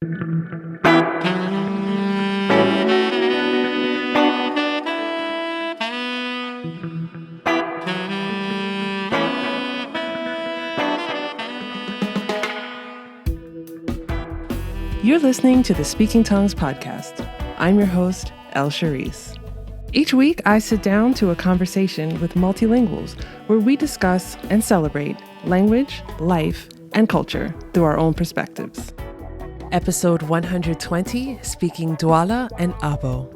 You're listening to the Speaking Tongues podcast. I'm your host, El Charisse. Each week, I sit down to a conversation with multilinguals where we discuss and celebrate language, life, and culture through our own perspectives. Episode 120, Speaking Duala and Abo.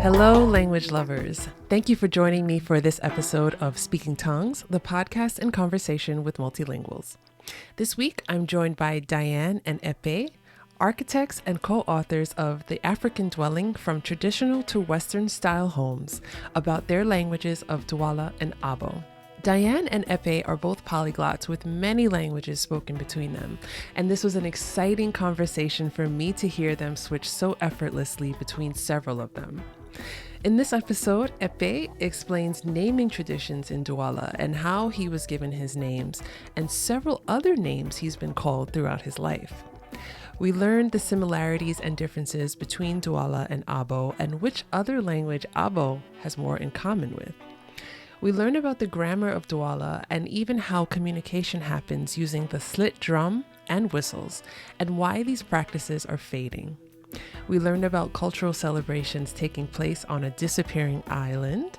Hello, language lovers. Thank you for joining me for this episode of Speaking Tongues, the podcast and conversation with multilinguals. This week, I'm joined by Diane and Epée, architects and co-authors of The African Dwelling from Traditional to Western Style Homes, about their languages of Duala and Abo. Diane and Epée are both polyglots with many languages spoken between them, and this was an exciting conversation for me to hear them switch so effortlessly between several of them. In this episode, Epée explains naming traditions in Duala and how he was given his names and several other names he's been called throughout his life. We learned the similarities and differences between Duala and Abo and which other language Abo has more in common with. We learn about the grammar of Duala and even how communication happens using the slit drum and whistles and why these practices are fading. We learned about cultural celebrations taking place on a disappearing island.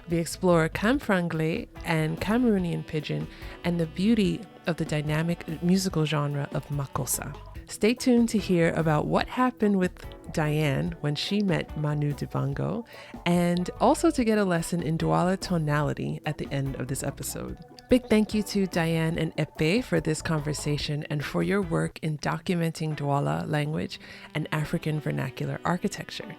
We explore Camfranglais and Cameroonian Pidgin and the beauty of the dynamic musical genre of Makossa. Stay tuned to hear about what happened with Diane when she met Manu Dibango, and also to get a lesson in Duala tonality at the end of this episode. Big thank you to Diane and Epée for this conversation and for your work in documenting Duala language and African vernacular architecture.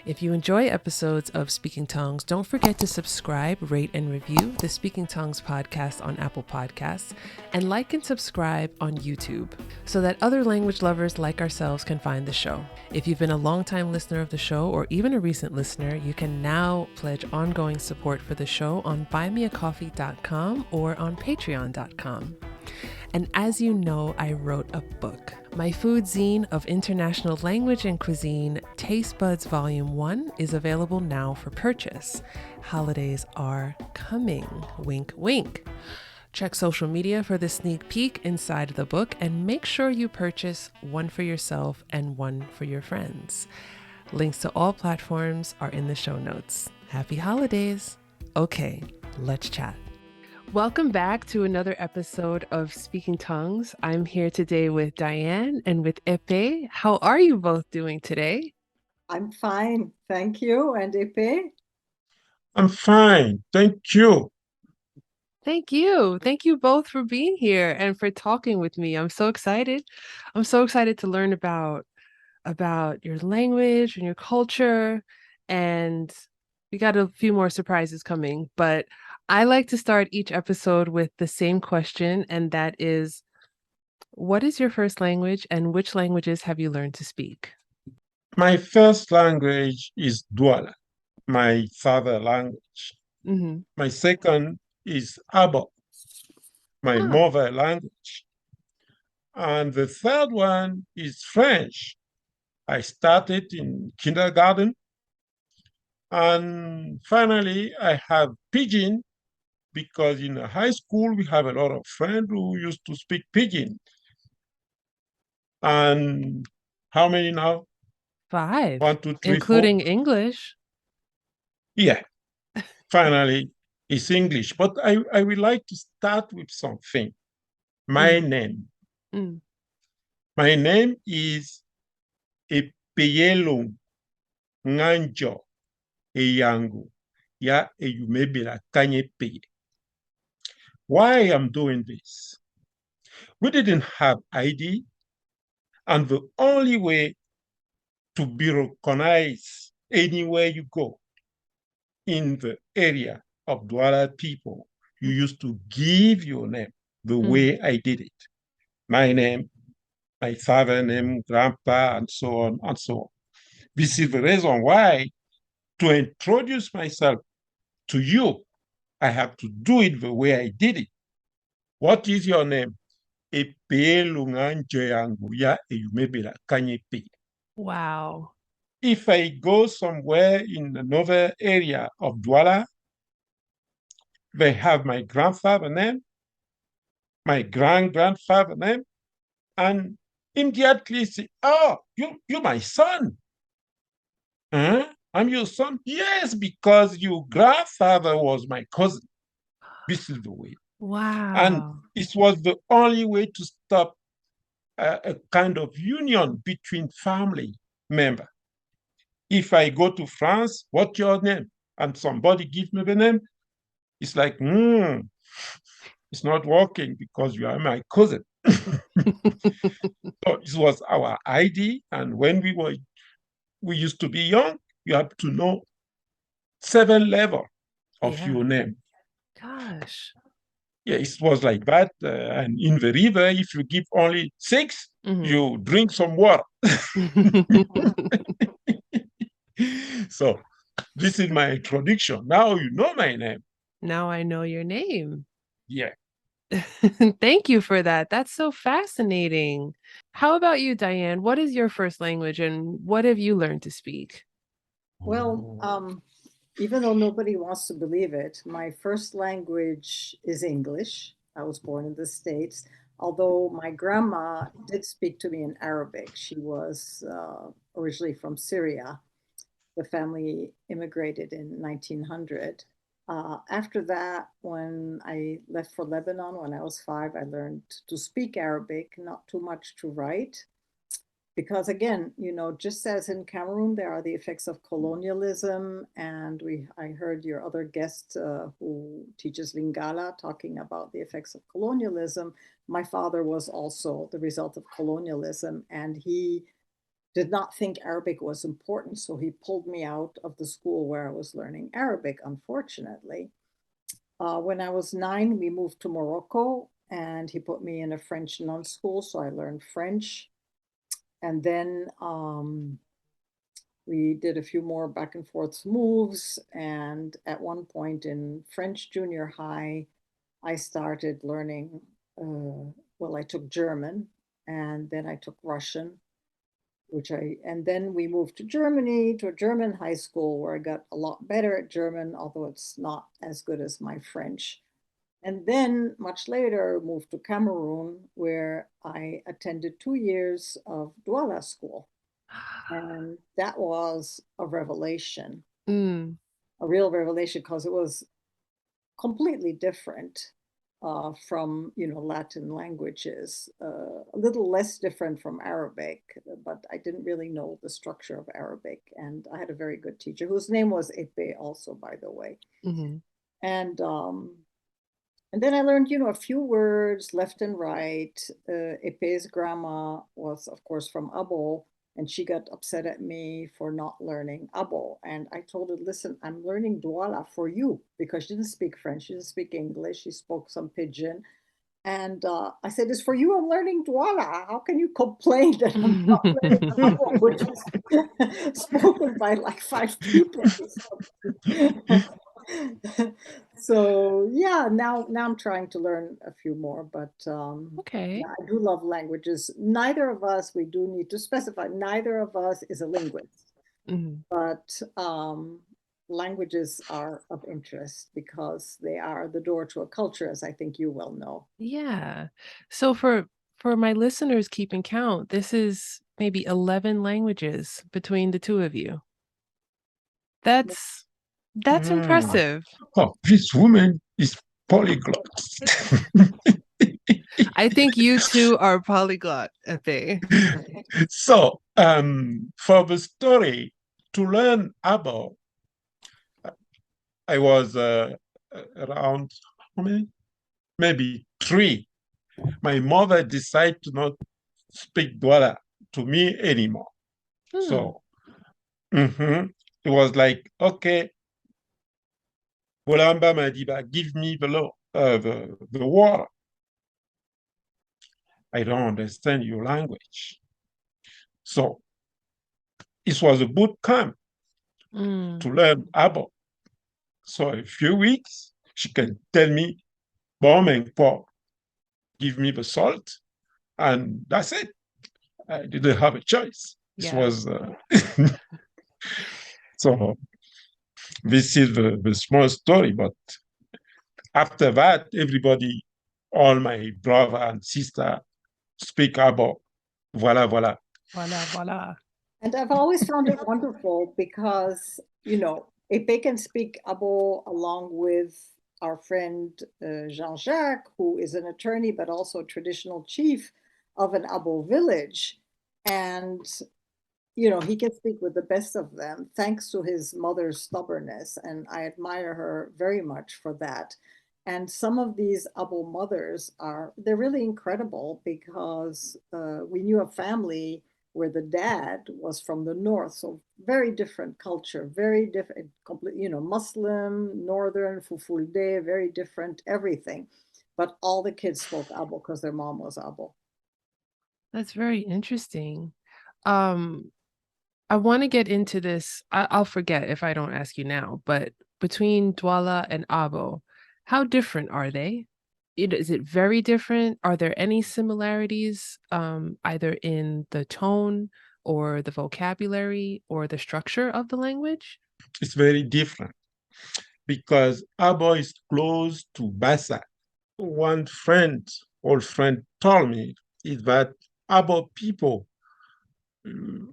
If you enjoy episodes of Speaking Tongues, don't forget to subscribe, rate, and review the Speaking Tongues podcast on Apple Podcasts, and like and subscribe on YouTube so that other language lovers like ourselves can find the show. If you've been a longtime listener of the show or even a recent listener, you can now pledge ongoing support for the show on buymeacoffee.com or on patreon.com. And as you know, I wrote a book. My food zine of international language and cuisine, Taste Buds Volume 1, is available now for purchase. Holidays are coming. Wink, wink. Check social media for the sneak peek inside the book and make sure you purchase one for yourself and one for your friends. Links to all platforms are in the show notes. Happy holidays. Okay, let's chat. Welcome back to another episode of Speaking Tongues. I'm here today with Diane and with Epée. How are you both doing today? I'm fine, thank you. And Epée? I'm fine, thank you. Thank you. Thank you both for being here and for talking with me. I'm so excited. I'm so excited to learn about your language and your culture. And we got a few more surprises coming, but I like to start each episode with the same question, and that is, what is your first language and which languages have you learned to speak? My first language is Duala, my father language. Mm-hmm. My second is Abo, my mother language. And the third one is French. I started in kindergarten. And finally, I have Pidgin, because in high school, we have a lot of friends who used to speak Pidgin. And how many now? 5. 1, 2, 3, including 4. English. Yeah, finally, it's English. But I would like to start with something. My name. Mm. My name is Epeyelo Nganjo Eyango. Ya Eyumebela Kanyepeye. Why I'm doing this? We didn't have ID, and the only way to be recognized anywhere you go in the area of Duala people, you used to give your name the way I did it. My name, my father name, grandpa, and so on and so on. This is the reason why, to introduce myself to you, I have to do it the way I did it. What is your name? Epée lunganjo yangu ya eyumebela kanyepe. Wow. If I go somewhere in another area of Duala, they have my grandfather name, my grandfather name, and immediately say, oh, you're my son. Huh? I'm your son? Yes, because your grandfather was my cousin. This is the way. And Wow. it was the only way to stop a kind of union between family members. If I go to France, what's your name? And somebody gives me the name, it's like, it's not working because you are my cousin. So it was our ID. And when we used to be young, you have to know 7 levels of Yeah. your name. Gosh. Yeah, it was like that. And in the river, if you give only 6, you drink some water. So this is my introduction. Now you know my name. Now I know your name. Yeah. Thank you for that. That's so fascinating. How about you, Diane? What is your first language and what have you learned to speak? Well, even though nobody wants to believe it, my first language is English. I was born in the States, although my grandma did speak to me in Arabic. She was originally from Syria. The family immigrated in 1900. After that, when I left for Lebanon when I was 5, I learned to speak Arabic, not too much to write. Because again, just as in Cameroon, there are the effects of colonialism, and I heard your other guest who teaches Lingala talking about the effects of colonialism. My father was also the result of colonialism, and he did not think Arabic was important, so he pulled me out of the school where I was learning Arabic, unfortunately. When I was 9, we moved to Morocco, and he put me in a French nun school, so I learned French. And then we did a few more back and forth moves. And at one point in French junior high, I started learning, I took German and then I took Russian, and then we moved to Germany, to a German high school where I got a lot better at German, although it's not as good as my French. And then much later moved to Cameroon, where I attended 2 years of Duala school. And that was a revelation, a real revelation, because it was completely different from Latin languages, a little less different from Arabic, but I didn't really know the structure of Arabic. And I had a very good teacher whose name was Epée also, by the way. And then I learned, a few words left and right. Epé's grandma was, of course, from Abo, and she got upset at me for not learning Abo. And I told her, listen, I'm learning Duala for you, because she didn't speak French, she didn't speak English, she spoke some Pidgin. And I said, it's for you, I'm learning Duala. How can you complain that I'm not learning Abo, which is spoken by like 5 people? So yeah, now I'm trying to learn a few more, but Okay. yeah, I do love languages. Neither of us, we do need to specify, neither of us is a linguist, but languages are of interest because they are the door to a culture, as I think you well know. Yeah. So for my listeners keeping count, this is maybe 11 languages between the two of you. That's impressive. Oh, this woman is polyglot. I think you two are polyglot, Epée. So, for the story, to learn Abo, I was around how many? Maybe 3. My mother decided to not speak Douala to me anymore. So it was like, okay, Bolamba Madiba, give me the water. I don't understand your language. So it was a boot camp to learn Abo. So a few weeks, she can tell me, bon and pork. give me the salt, and that's it. I didn't have a choice. This was so. This is the small story, but after that, everybody, all my brother and sister, speak about voila, voila. Voila, voila. And I've always found it wonderful because, Epée can speak Abo along with our friend Jean-Jacques, who is an attorney, but also traditional chief of an Abo village. And, he can speak with the best of them thanks to his mother's stubbornness. And I admire her very much for that. And some of these Abo mothers they're really incredible because we knew a family where the dad was from the north, so very different culture, very different, complete, Muslim, northern, Fulfulde, very different everything. But all the kids spoke Abo because their mom was Abo. That's very interesting. I want to get into this. I'll forget if I don't ask you now, but between Duala and Abo, how different are they? Is it very different? Are there any similarities, either in the tone or the vocabulary or the structure of the language? It's very different because Abo is close to Bassa. One old friend told me is that Abo people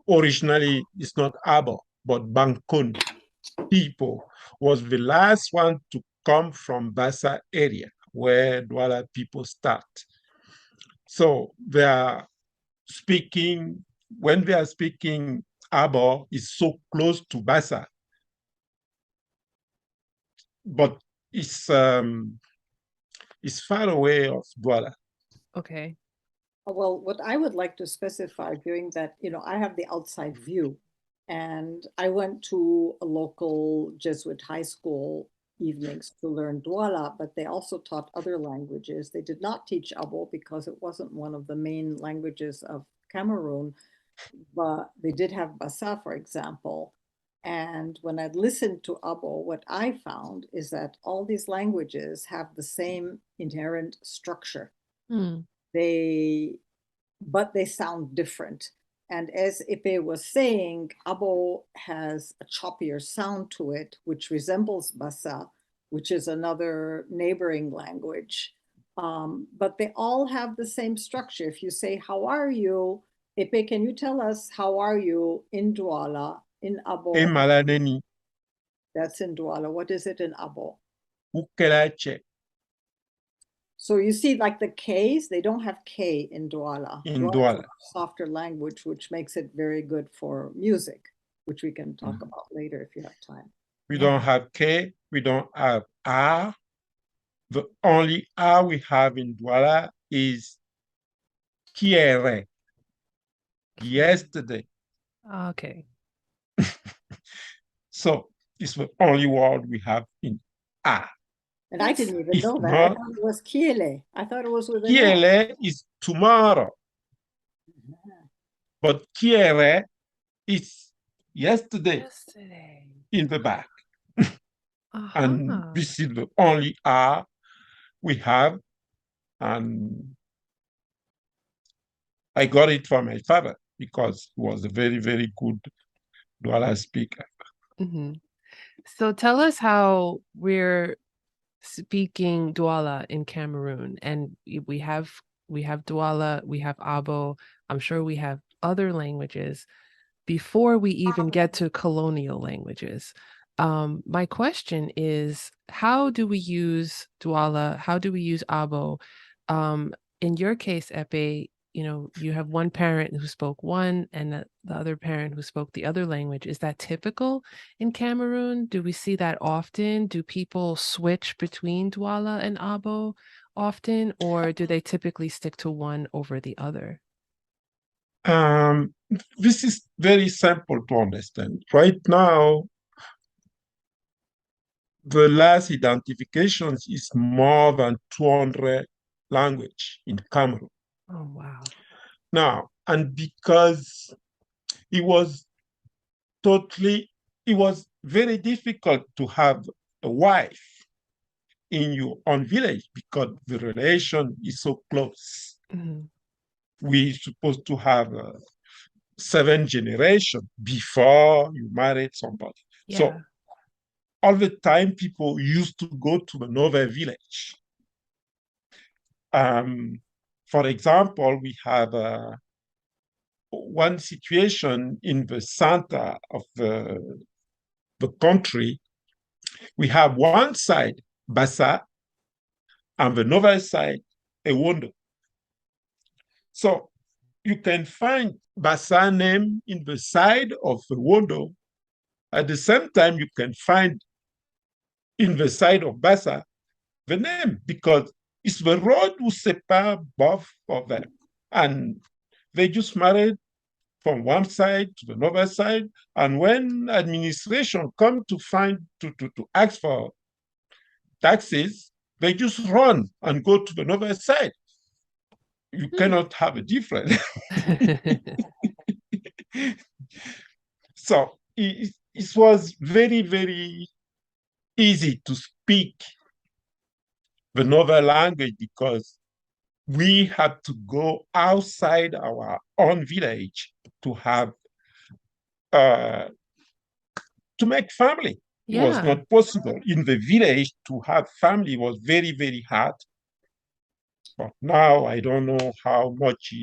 originally is not Abo, but Bankun people was the last one to come from Bassa area where Douala people start. So they are speaking, when they are speaking Abo, is so close to Bassa, but it's far away of Douala. Okay. Well, what I would like to specify during that, I have the outside view, and I went to a local Jesuit high school evenings to learn Douala, but they also taught other languages. They did not teach Abo because it wasn't one of the main languages of Cameroon, but they did have Bassa, for example. And when I listened to Abo, what I found is that all these languages have the same inherent structure. Hmm. But they sound different. And as Epée was saying, Abo has a choppier sound to it, which resembles Bassa, which is another neighboring language. But they all have the same structure. If you say, how are you? Epée, can you tell us how are you in Douala, in Abo? Maladeni. That's in Douala. What is it in Abo? Ukelache. So you see, like the K's, they don't have K in Douala. In Douala is Douala. a softer language, which makes it very good for music, which we can talk about later if you have time. We don't have K, we don't have R. The only R we have in Douala is Kiere. Yesterday. Okay. So it's the only word we have in R. And I didn't even know that. Not, I thought it was Kiele. I thought it was with an L. Kiele is tomorrow. But Kiere is yesterday. In the back. And this is the only R we have. And I got it from my father because he was a very, very good Douala speaker. Mm-hmm. So tell us how we're speaking Douala in Cameroon. And we have Douala, we have Abo. I'm sure we have other languages before we even get to colonial languages. My question is, how do we use Douala? How do we use Abo? In your case, Epée, you have one parent who spoke one and the other parent who spoke the other language. Is that typical in Cameroon? Do we see that often? Do people switch between Douala and Abo often, or do they typically stick to one over the other? This is very simple to understand. Right now, the last identifications is more than 200 language in Cameroon. Oh, wow. Now, and because it was very difficult to have a wife in your own village because the relation is so close. Mm-hmm. We're supposed to have 7 generations before you married somebody. Yeah. So all the time, people used to go to another village. For example, we have one situation in the center of the country. We have one side, Bassa, and the other side, Ewondo. So you can find Bassa name in the side of Ewondo. At the same time, you can find in the side of Bassa the name because it's the road who separates both of them. And they just married from one side to the other side. And when administration come to ask for taxes, they just run and go to the other side. You cannot have a difference. So it was very, very easy to speak the novel language because we had to go outside our own village to have to make family. It was not possible in the village to have family. It was very, very hard. But now I don't know how much,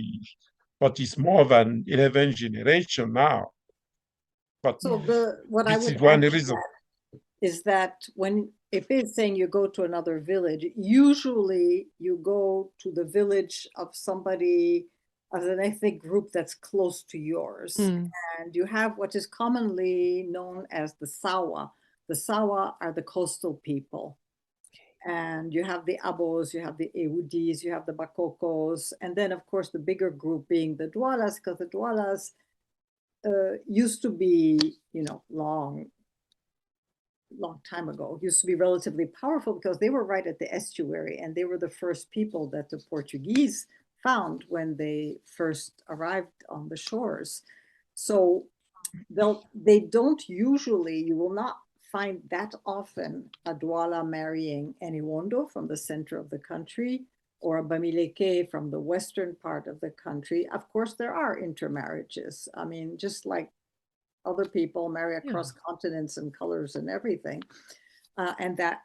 but it's more than 11 generation now. But So what I this would is one add to reason. that is that when if it's saying you go to another village, usually you go to the village of somebody of an ethnic group that's close to yours. Mm. And you have what is commonly known as the Sawa. The Sawa are the coastal people. And you have the Abos, you have the Eudis, you have the Bakokos, and then of course the bigger group being the Dualas, because the Dualas used to be, long time ago, used to be relatively powerful because they were right at the estuary and they were the first people that the Portuguese found when they first arrived on the shores. So they don't usually, you will not find that often a Duala marrying an Iwondo from the center of the country or a Bamileke from the western part of the country. Of course, there are intermarriages. I mean, just like other people marry across continents and colors and everything. And that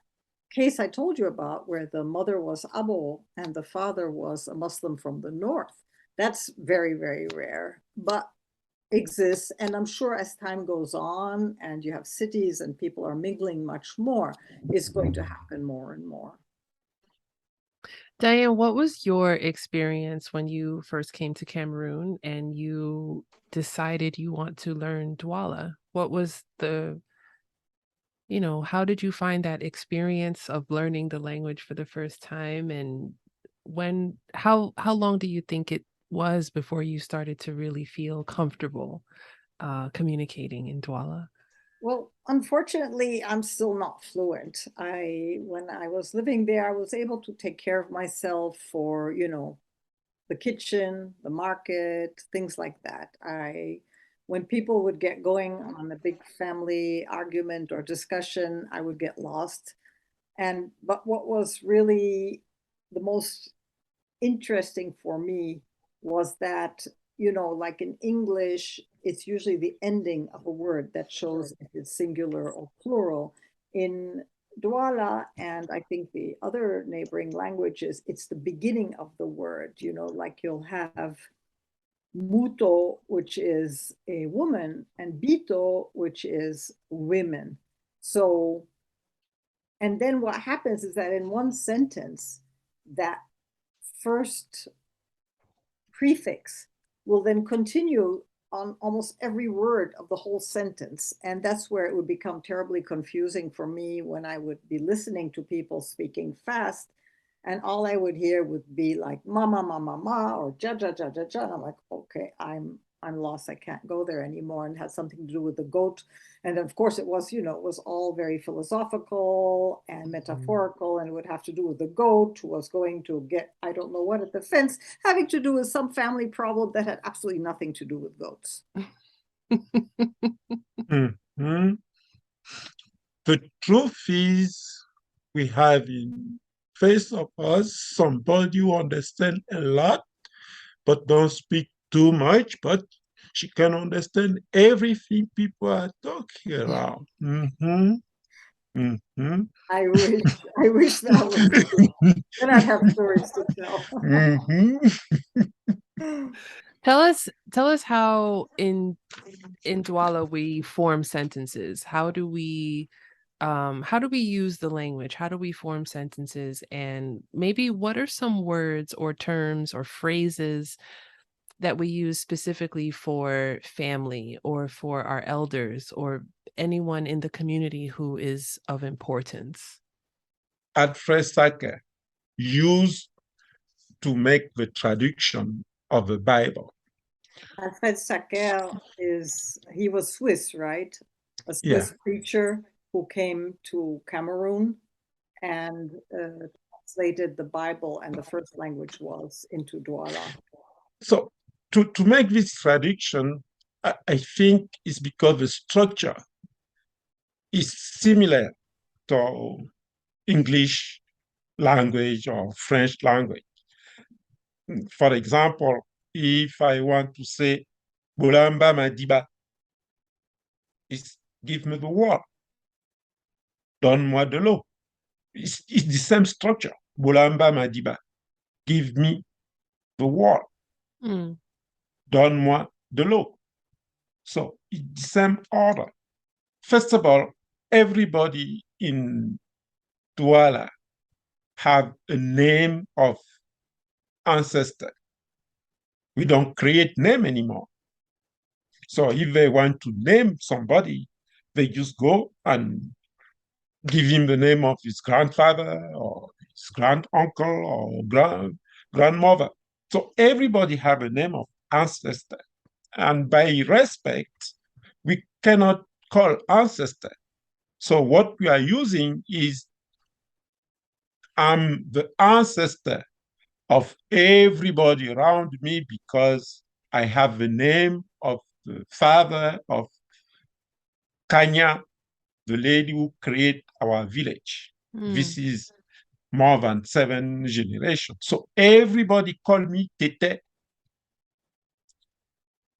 case I told you about where the mother was Abo and the father was a Muslim from the north, that's very, very rare, but exists. And I'm sure as time goes on and you have cities and people are mingling much more, it's going to happen more and more. Diane, what was your experience when you first came to Cameroon and you decided you want to learn Douala? What was how did you find that experience of learning the language for the first time? And how long do you think it was before you started to really feel comfortable communicating in Douala? Well, unfortunately, I'm still not fluent. When I was living there, I was able to take care of myself for, the kitchen, the market, things like that. When people would get going on a big family argument or discussion, I would get lost. But what was really the most interesting for me was that, like in English, it's usually the ending of a word that shows if it's singular or plural. In Douala and I think the other neighboring languages, it's the beginning of the word, like you'll have Muto, which is a woman, and Bito, which is women. So, and then what happens is that in one sentence, that first prefix will then continue on almost every word of the whole sentence. And that's where it would become terribly confusing for me when I would be listening to people speaking fast. And all I would hear would be like mama, mama, ma, or ja, ja, ja, ja, ja. And I'm like, okay, I'm lost. I can't go there anymore. And it had something to do with the goat. And of course it was, it was all very philosophical and metaphorical, and it would have to do with the goat who was going to get, I don't know what, at the fence, having to do with some family problem that had absolutely nothing to do with goats. Mm-hmm. The truth is, we have in face of us somebody who understands a lot, but don't speak too much, but she can understand everything people are talking around. Mm-hmm. Mm-hmm. I wish that was true. Then I'd have stories to tell. Mm-hmm. Tell us how in Duala we form sentences. How do we use the language? How do we form sentences? And maybe what are some words or terms or phrases that we use specifically for family or for our elders or anyone in the community who is of importance? Alfred Sacker used to make the traduction of the Bible. Alfred Sacker he was Swiss, right? A Yeah. Swiss preacher who came to Cameroon and translated the Bible, and the first language was into Duala. So to make this traduction, I think it's because the structure is similar to English language or French language. For example, if I want to say Bolamba Madiba, it's give me the word. Donne-moi de l'eau. It's the same structure. Bolamba Madiba, give me the word. Mm. Donne-moi de l'eau. So it's the same order. First of all, everybody in Duala have a name of ancestor. We don't create name anymore. So if they want to name somebody, they just go and give him the name of his grandfather or his granduncle or grandmother. So everybody have a name of ancestor. And by respect, we cannot call ancestor. So what we are using is I'm the ancestor of everybody around me because I have the name of the father of Kanya, the lady who created our village. This is more than 7 generations. So everybody call me Tete,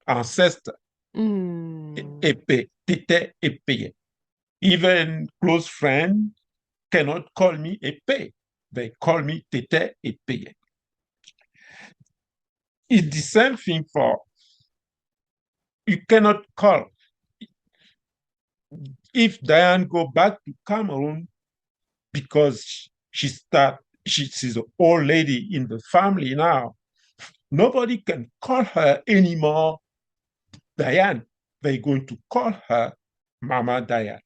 ancestor, Epée, Tete Epée. Even close friends cannot call me Epée. They call me Tete Epée. It's the same thing for, you cannot call. If Diane go back to Cameroon because she's an old lady in the family now, nobody can call her anymore Diane. They're going to call her Mama Diane.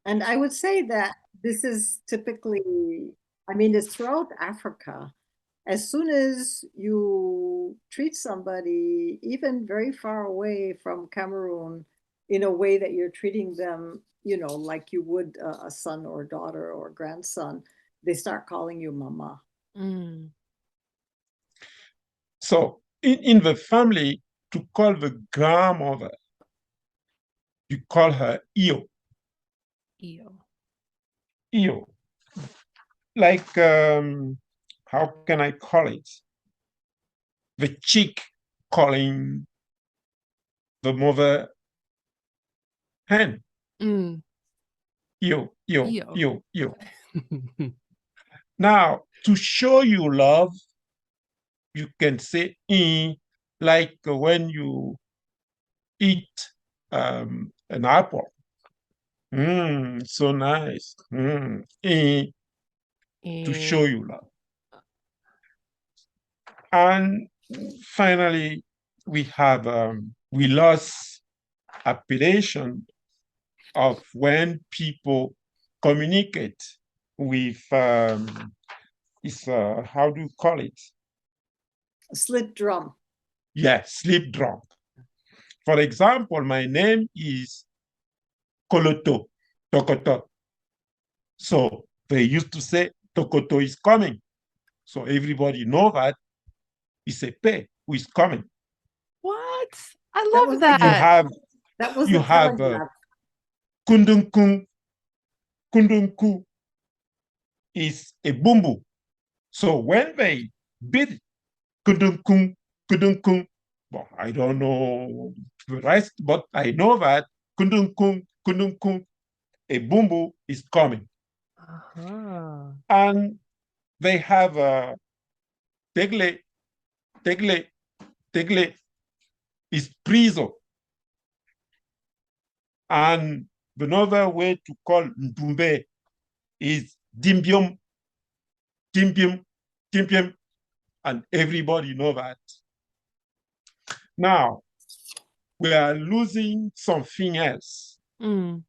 And I would say that this is typically, it's throughout Africa. As soon as you treat somebody, even very far away from Cameroon, in a way that you're treating them, like you would a son or daughter or grandson, they start calling you mama. So in the family, to call the grandmother, you call her Iyo. Iyo. Like, how can I call it? The chick calling the mother hen. Yo. Now, to show you love, you can say like when you eat an apple. So nice. To show you love. And finally, we lost appellation of when people communicate with how do you call it? Slit drum. Yeah, slit drum. For example, my name is Koloto, Tokoto. So they used to say Tokoto is coming. So everybody know that it's Epée who is coming. What? I love that. You have Kundunku, is a bumbu. So when they beat kudum kung, well, I don't know the rest, but I know that kudum kung, a bumbu is coming. Uh-huh. And they have a tegle, tegle, tegle is priso. And another way to call ndumbe is dimbium, dimbium, dimbium, and everybody know that. Now, we are losing something else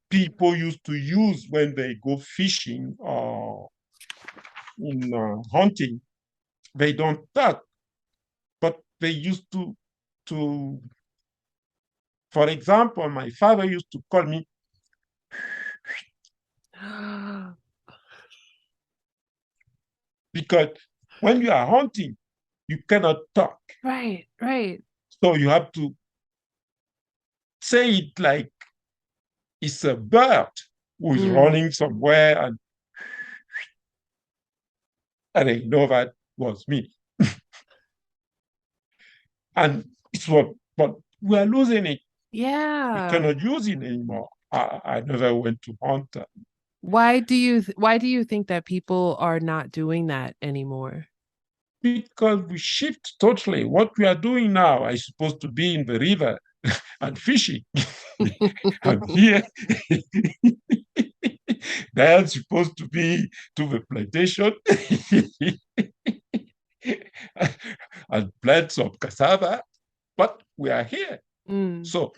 people used to use when they go fishing or in hunting. They don't talk, but they used to, for example, my father used to call me because when you are hunting, you cannot talk. Right, right. So you have to say it like it's a bird who is running somewhere, and I know that was me. And it's what, but we are losing it. Yeah. We cannot use it anymore. I never went to hunt. Why do you think that people are not doing that anymore? Because we shift totally. What we are doing now, I supposed to be in the river and fishing. I'm here. They're supposed to be to the plantation and plant some cassava, but we are here. So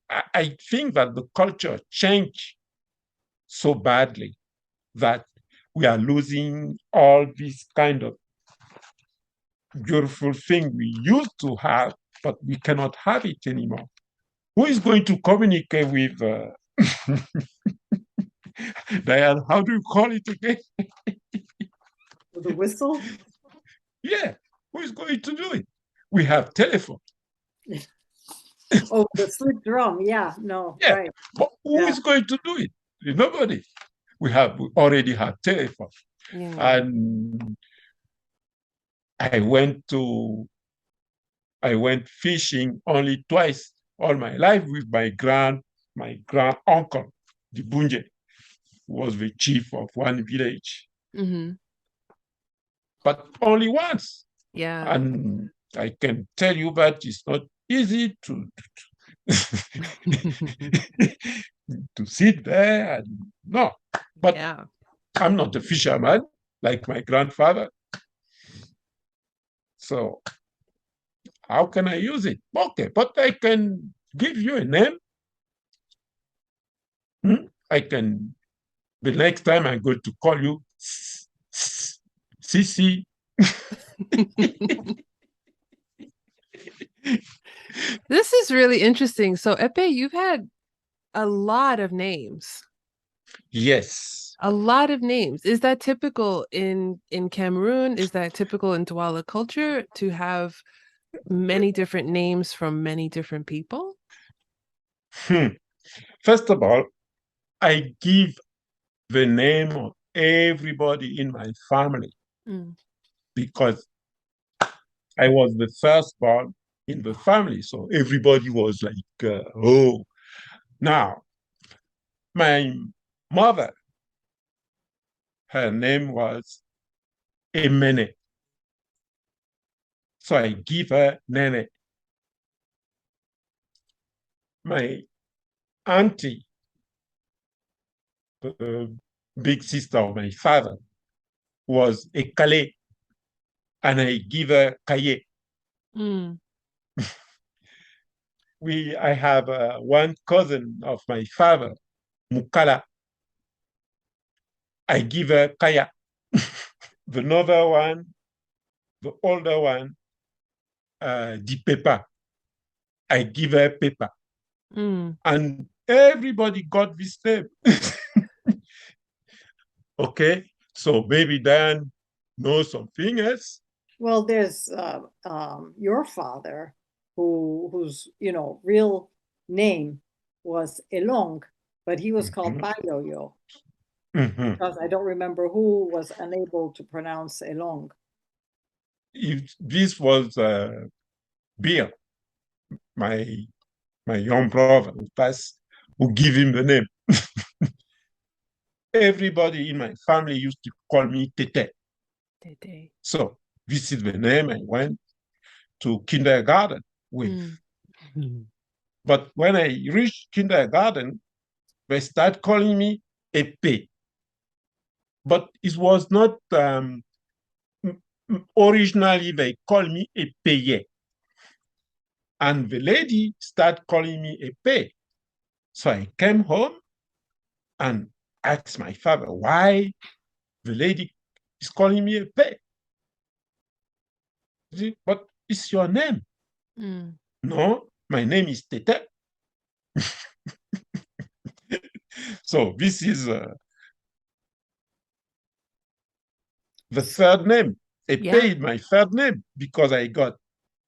I think that the culture changed so badly that we are losing all these kind of beautiful thing we used to have, but we cannot have it anymore. Who is going to communicate with Diane? How do you call it again? With a whistle? Yeah, who is going to do it? We have telephone. Oh, the slit drum. Yeah, no, Yeah, right. but who is going to do it? Nobody. We already have telephone. Yeah. And I went fishing only twice all my life with my grand uncle, Dibunje, who was the chief of one village. But only once. Yeah. And I can tell you that it's not easy to to sit there and no. But yeah. I'm not a fisherman like my grandfather. So how can I use it? Okay, but I can give you a name. I can, the next time I'm going to call you Sisi. This is really interesting. So, Epée, you've had a lot of names. Yes. A lot of names. Is that typical in Cameroon? Is that typical in Duala culture to have many different names from many different people? First of all, I give the name of everybody in my family because I was the firstborn in the family. So everybody was like, oh. Now, my mother, her name was Emene. So I give her Nene. My auntie, the big sister of my father, was Ekale, and I give her Kaye. I have one cousin of my father, Mukala. I give her Kaya. The other one, the older one, Dipepa. I give her Pepa. And everybody got this name. Okay, so maybe Diane knows something else. Well, there's your father, whose real name was Elong, but he was called Bayoyo. because I don't remember who was unable to pronounce Elong. This was Bill, my young brother who gave him the name. Everybody in my family used to call me Tete. Tete. So this is the name I went to kindergarten with. But when I reached kindergarten, they start calling me Epée. But it was not originally they called me Epée. And the lady started calling me Epée. So I came home and asked my father why the lady is calling me Epée. But it's your name. No, my name is Tete. So this is the third name. Epée is my third name because I got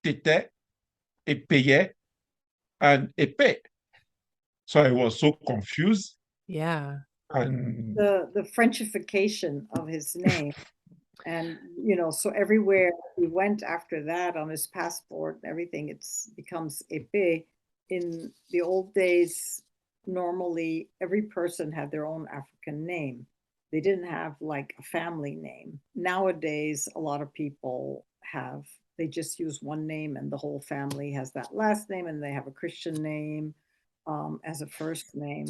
Tete, Epée, and Epée. So I was so confused. Yeah. And the Frenchification of his name. And, you know, so everywhere he went after that on his passport, everything, becomes Epée. In the old days, normally every person had their own African name. They didn't have like a family name. Nowadays, a lot of people they just use one name and the whole family has that last name and they have a Christian name as a first name.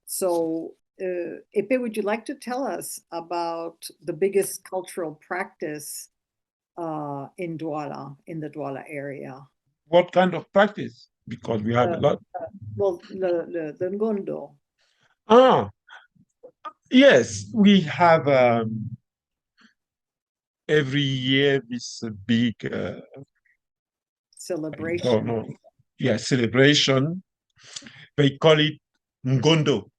So Epée, would you like to tell us about the biggest cultural practice in the Duala area? What kind of practice? Because we have a lot. Well, the Ngondo. Yes, we have every year this big celebration. Celebration. They call it Ngondo.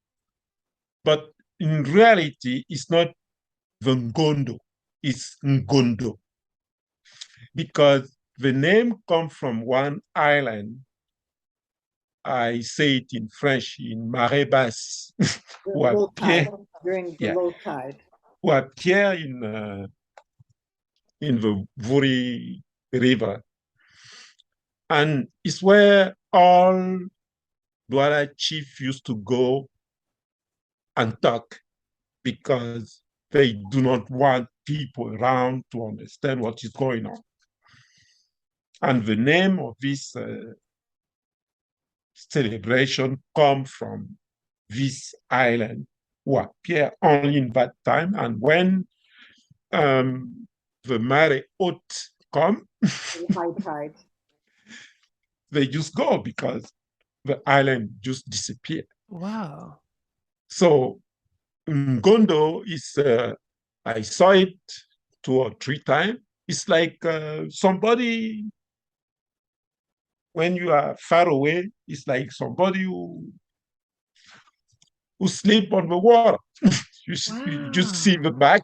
But in reality, it's not the Ngondo, it's Ngondo. Because the name comes from one island. I say it in French, in marée basse. During the low tide. Who appear in the Vuri River. And it's where all Duala chiefs used to go and talk because they do not want people around to understand what is going on. And the name of this celebration comes from this island who appear only in that time. And when the marée haute come, high tide, they just go because the island just disappeared. Wow. So Ngondo is, I saw it 2 or 3 times. It's like somebody, when you are far away, it's like somebody who sleep on the water. You just see the back.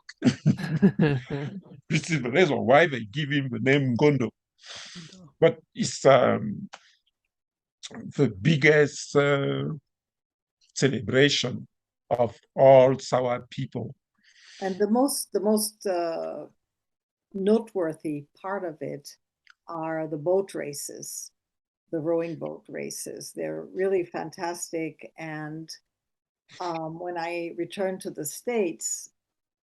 This is the reason why they give him the name Ngondo. But it's the biggest celebration of all Sawa people. And the most noteworthy part of it are the boat races, the rowing boat races. They're really fantastic. And when I returned to the States,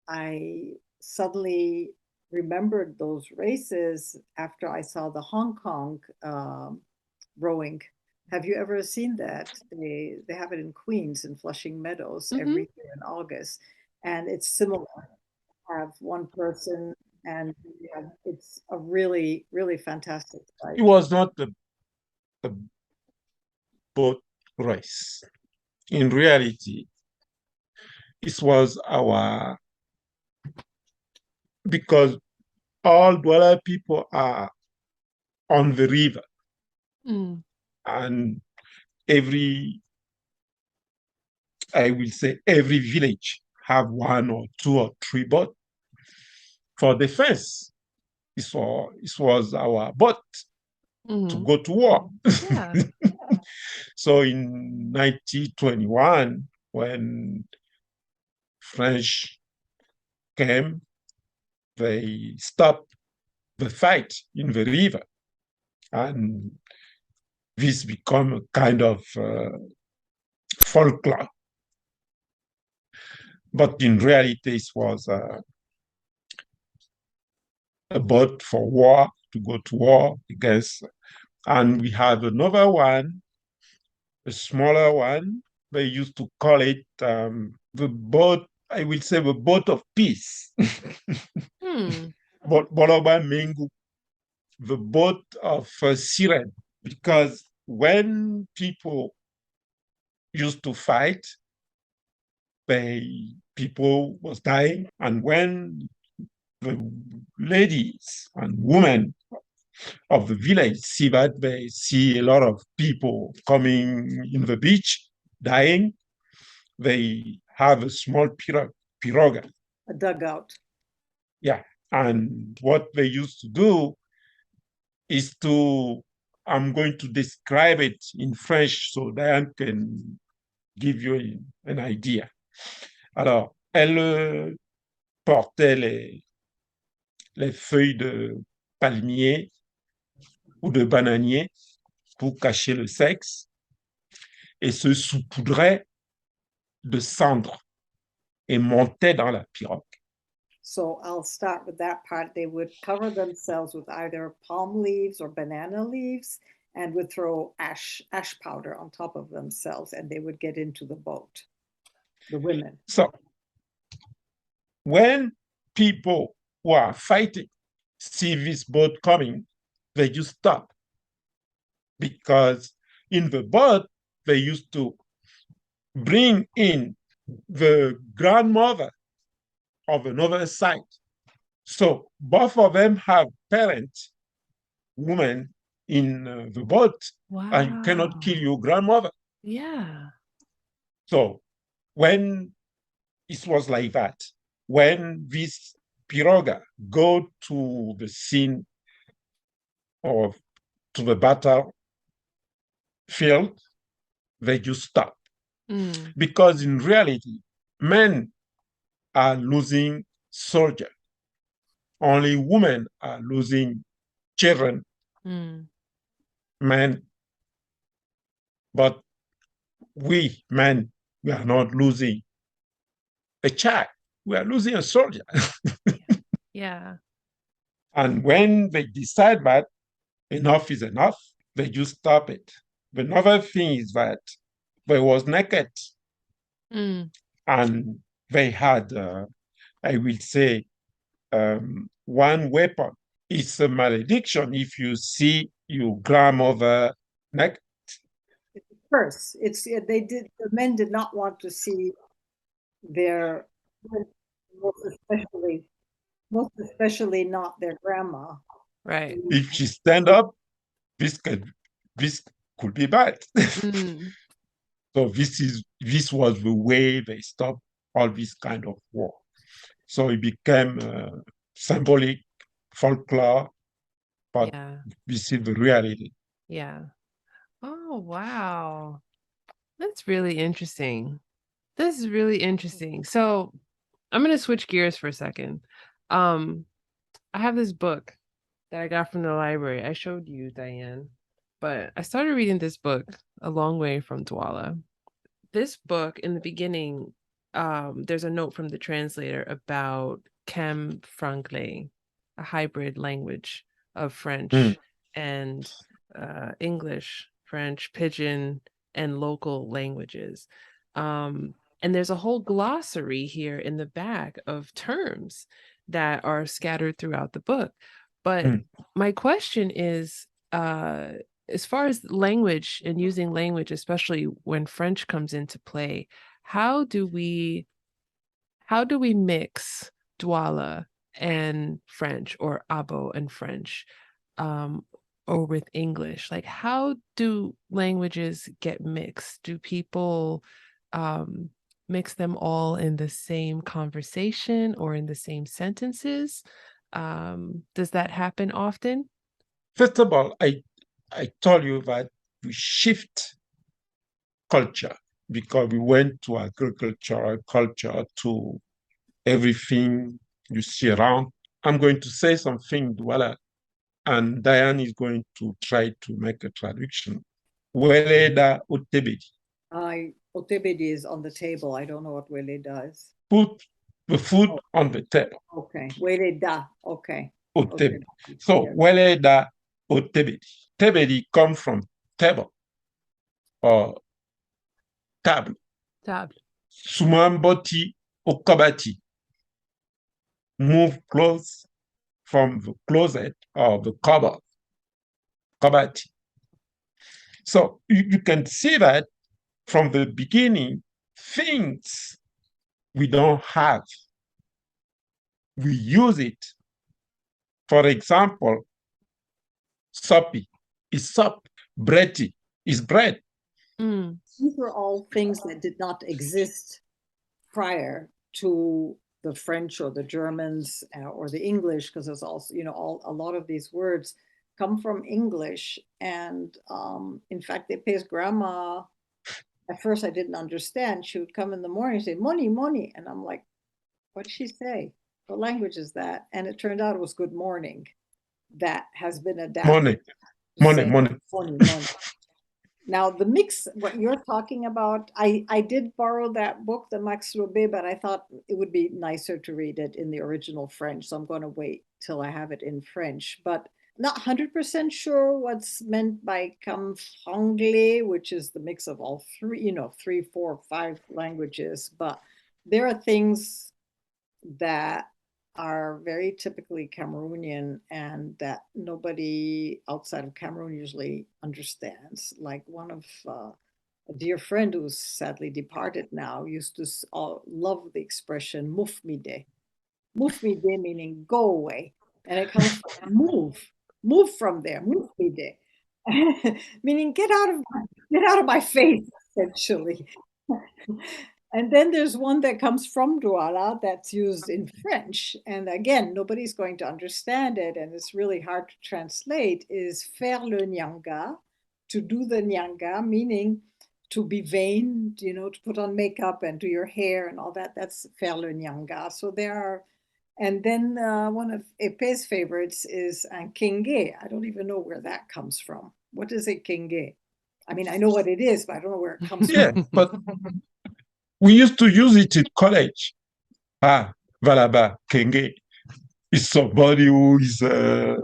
I suddenly remembered those races after I saw the Hong Kong rowing. Have you ever seen that? They have it in Queens in Flushing Meadows every year in August. And it's similar. Have one person and it's a really, really fantastic sight. It was not the boat race. In reality, it was because all Duala people are on the river. And I will say every village have 1 or 2 or 3 boats for defense. It was our boat to go to war. Yeah. So in 1921, when French came, they stopped the fight in the river. And this became a kind of folklore. But in reality, it was a boat for war, to go to war against. And we have another one, a smaller one. They used to call it the boat, I will say the boat of peace. Boloba Mengu, the boat of siren, because when people used to fight, people was dying, and when the ladies and women of the village see that, they see a lot of people coming in the beach dying, they have a small pirogue. A dugout. Yeah. And what they used to do is I'm going to describe it in French so Diane can give you an idea. Alors, elle portait les feuilles de palmier ou de bananier pour cacher le sexe et se saupoudrait de cendres et montait dans la pirogue. So I'll start with that part. They would cover themselves with either palm leaves or banana leaves and would throw ash powder on top of themselves, and they would get into the boat, the women. So when people who are fighting see this boat coming, they just stop. Because in the boat, they used to bring in the grandmother of another side. So both of them have parents, women in the boat, Wow. and you cannot kill your grandmother. Yeah. So when it was like that, when this pirogue go to the scene or to the battlefield, they just stop. Because in reality, men are losing soldiers. Only women are losing children, men. But we men, we are not losing a child. We are losing a soldier. Yeah. And when they decide that enough is enough, they just stop it. But another thing is that they was naked. And they had, I will say, one weapon. It's a malediction if you see your grandmother naked. First, the men did not want to see their, most especially not their grandma. Right. If she stand up, this could be bad. So this was the way they stopped all this kind of war. So it became symbolic folklore, but this is the reality. Yeah. Oh, wow. That's really interesting. This is really interesting. So I'm going to switch gears for a second. I have this book that I got from the library. I showed you, Diane, but I started reading this book a long way from Duala. This book, in the beginning, there's a note from the translator about Camfranglais, a hybrid language of French and English, French, Pidgin, and local languages. And there's a whole glossary here in the back of terms that are scattered throughout the book. But my question is, as far as language and using language, especially when French comes into play, how do we mix Duala and French, or Abo and French, or with English? Like, how do languages get mixed? Do people mix them all in the same conversation or in the same sentences? Does that happen often? First of all, I told you that we shift culture. because we went to agriculture, culture, to everything you see around. I'm going to say something, Duala, and Diane is going to try to make a traduction. Weleda Otebedi. Otebedi is on the table. I don't know what Weleda is. Put the food on the table. Okay. Weleda. Okay. Otebedi. So, Weleda Otebedi. Tebedi comes from table or table. Table. Sumamboti Okabati. Move clothes from the closet or the cupboard. Kabati. So you can see that from the beginning, things we don't have, we use it. For example, soppy is sop, bready is bread. These were all things that did not exist prior to the French or the Germans or the English, because there's also, a lot of these words come from English. And in fact, Epée's grandma, at first I didn't understand. She would come in the morning and say, money, money. And I'm like, what'd she say? What language is that? And it turned out it was good morning. That has been adapted. Money. Now, the mix, what you're talking about, I did borrow that book, the Max Robé, but I thought it would be nicer to read it in the original French. So I'm going to wait till I have it in French. But not 100% sure what's meant by Camfranglais, which is the mix of all three, 3, 4, 5 languages. But there are things that are very typically Cameroonian and that nobody outside of Cameroon usually understands. Like one of a dear friend who's sadly departed now used to love the expression "mouf mide." "Mouf mide" meaning go away, and it comes from move from there, "mouf mide," meaning get out of my face, essentially. And then there's one that comes from Duala that's used in French. And again, nobody's going to understand it. And it's really hard to translate, is faire le nyanga, to do the nyanga, meaning to be vain, to put on makeup and do your hair and all that. That's faire le nyanga. So there are, and then one of Epée's favorites is un kenge. I don't even know where that comes from. What is a kenge? I mean, I know what it is, but I don't know where it comes from. But we used to use it in college. Valaba, Kenge is somebody who is a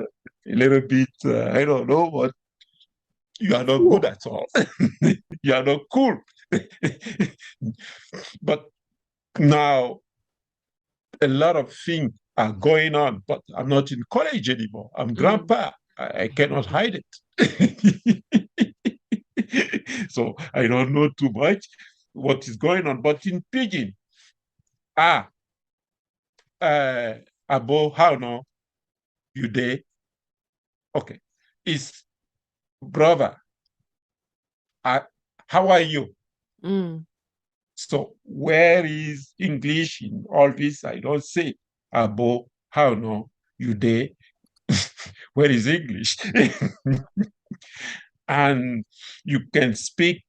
little bit, I don't know, but you are not good at all. You are not cool. But now, a lot of things are going on, but I'm not in college anymore. I'm grandpa. I cannot hide it. So I don't know too much what is going on. But in Pidgin, Abo, how no? You there? Okay. It's brother. How are you? So where is English in all this? I don't say Abo, how no? You there? Where is English? And you can speak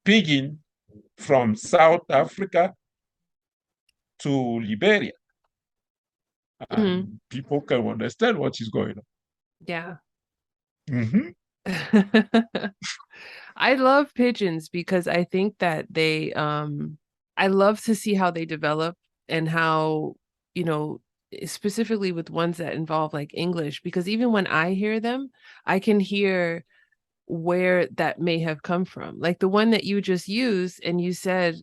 Pidgin from South Africa to Liberia. And people can understand what is going on. Yeah. I love pigeons because I think that they, I love to see how they develop and how, specifically with ones that involve like English, because even when I hear them, I can hear where that may have come from. Like the one that you just used and you said,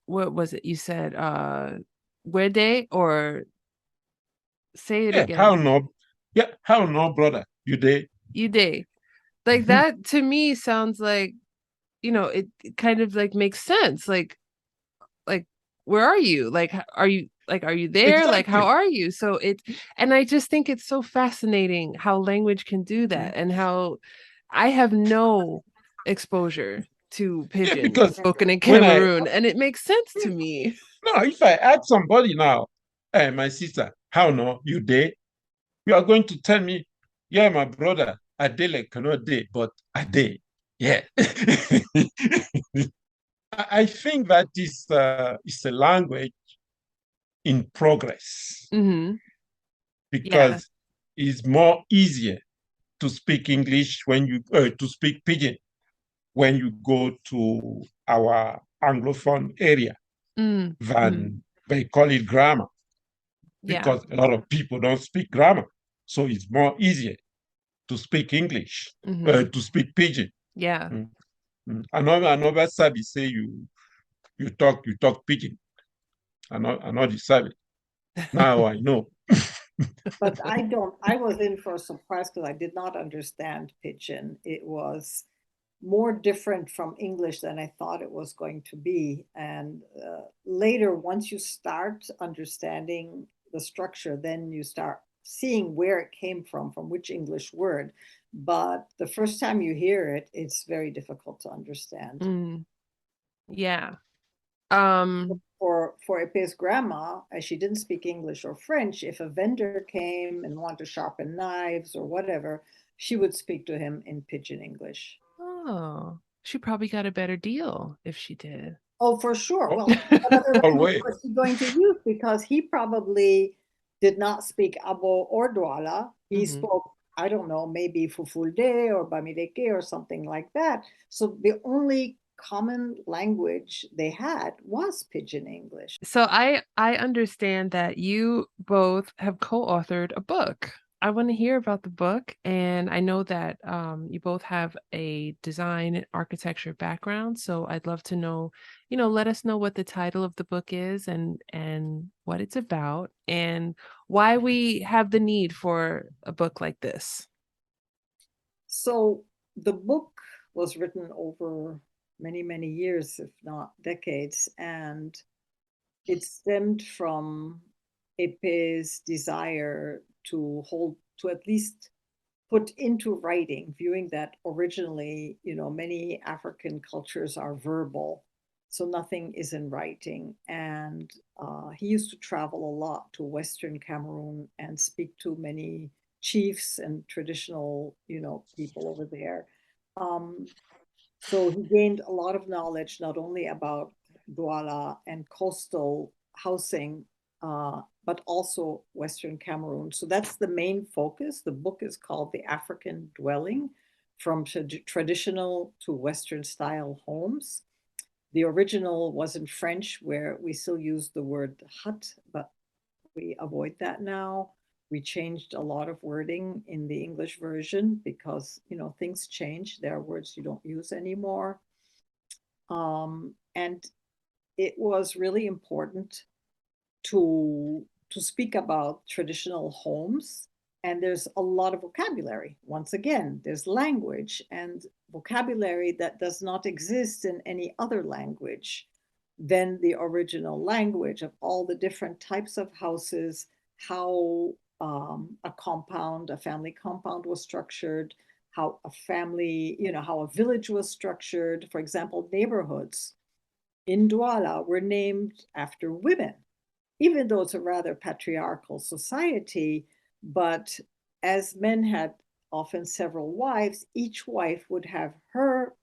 what was it? You said, where they, or say it again. How no, brother? You day. You day. Like that to me sounds like, it kind of like makes sense. Like, where are you? Like, are you there? Exactly. Like, how are you? So and I just think it's so fascinating how language can do that and how I have no exposure to Pidgin spoken in Cameroon, and it makes sense to me. No, if I ask somebody now, hey, my sister, how no, you day? You are going to tell me, yeah, my brother, a day like cannot day, but a day, yeah. I think that is a language in progress Mm-hmm. Yeah. because it's more easier to speak English when you to speak Pidgin when you go to our Anglophone area Mm-hmm. than they call it grammar Yeah. because a lot of people don't speak grammar. So it's more easier to speak English, Mm-hmm. to speak Pidgin. Yeah. Mm, Another Sabi say you talk Pidgin. Another Sabi. Now I know. But I was in for a surprise because I did not understand Pidgin. It was more different from English than I thought it was going to be. And later, once you start understanding the structure, then you start seeing where it came from which English word. But the first time you hear it, it's very difficult to understand. Mm. Yeah. For Epé's grandma, as she didn't speak English or French, if a vendor came and wanted to sharpen knives or whatever, she would speak to him in Pidgin English. Oh, she probably got a better deal if she did. Oh, for sure. Well, what other language Always. was he going to use? Because he probably did not speak Abo or Duala. He Mm-hmm. spoke, I don't know, maybe Fufulde or Bamileke or something like that. So the only common language they had was Pidgin English. So I understand that you both have co-authored a book. I want to hear about the book, and I know that you both have a design and architecture background. So I'd love to know, let us know what the title of the book is and what it's about and why we have the need for a book like this. So the book was written over many, many years, if not decades, and it stemmed from Epé's desire to at least put into writing, viewing that originally, many African cultures are verbal, so nothing is in writing. And he used to travel a lot to Western Cameroon and speak to many chiefs and traditional, people over there. Um, so he gained a lot of knowledge, not only about Douala and coastal housing, but also Western Cameroon. So that's the main focus. The book is called The African Dwelling, from traditional to Western style homes. The original was in French, where we still use the word hut, but we avoid that now. We changed a lot of wording in the English version because, things change. There are words you don't use anymore. And it was really important to speak about traditional homes. And there's a lot of vocabulary. Once again, there's language and vocabulary that does not exist in any other language than the original language, of all the different types of houses, how a family compound was structured, how a family, how a village was structured. For example, neighborhoods in Douala were named after women, even though it's a rather patriarchal society. But as men had often several wives, each wife would have her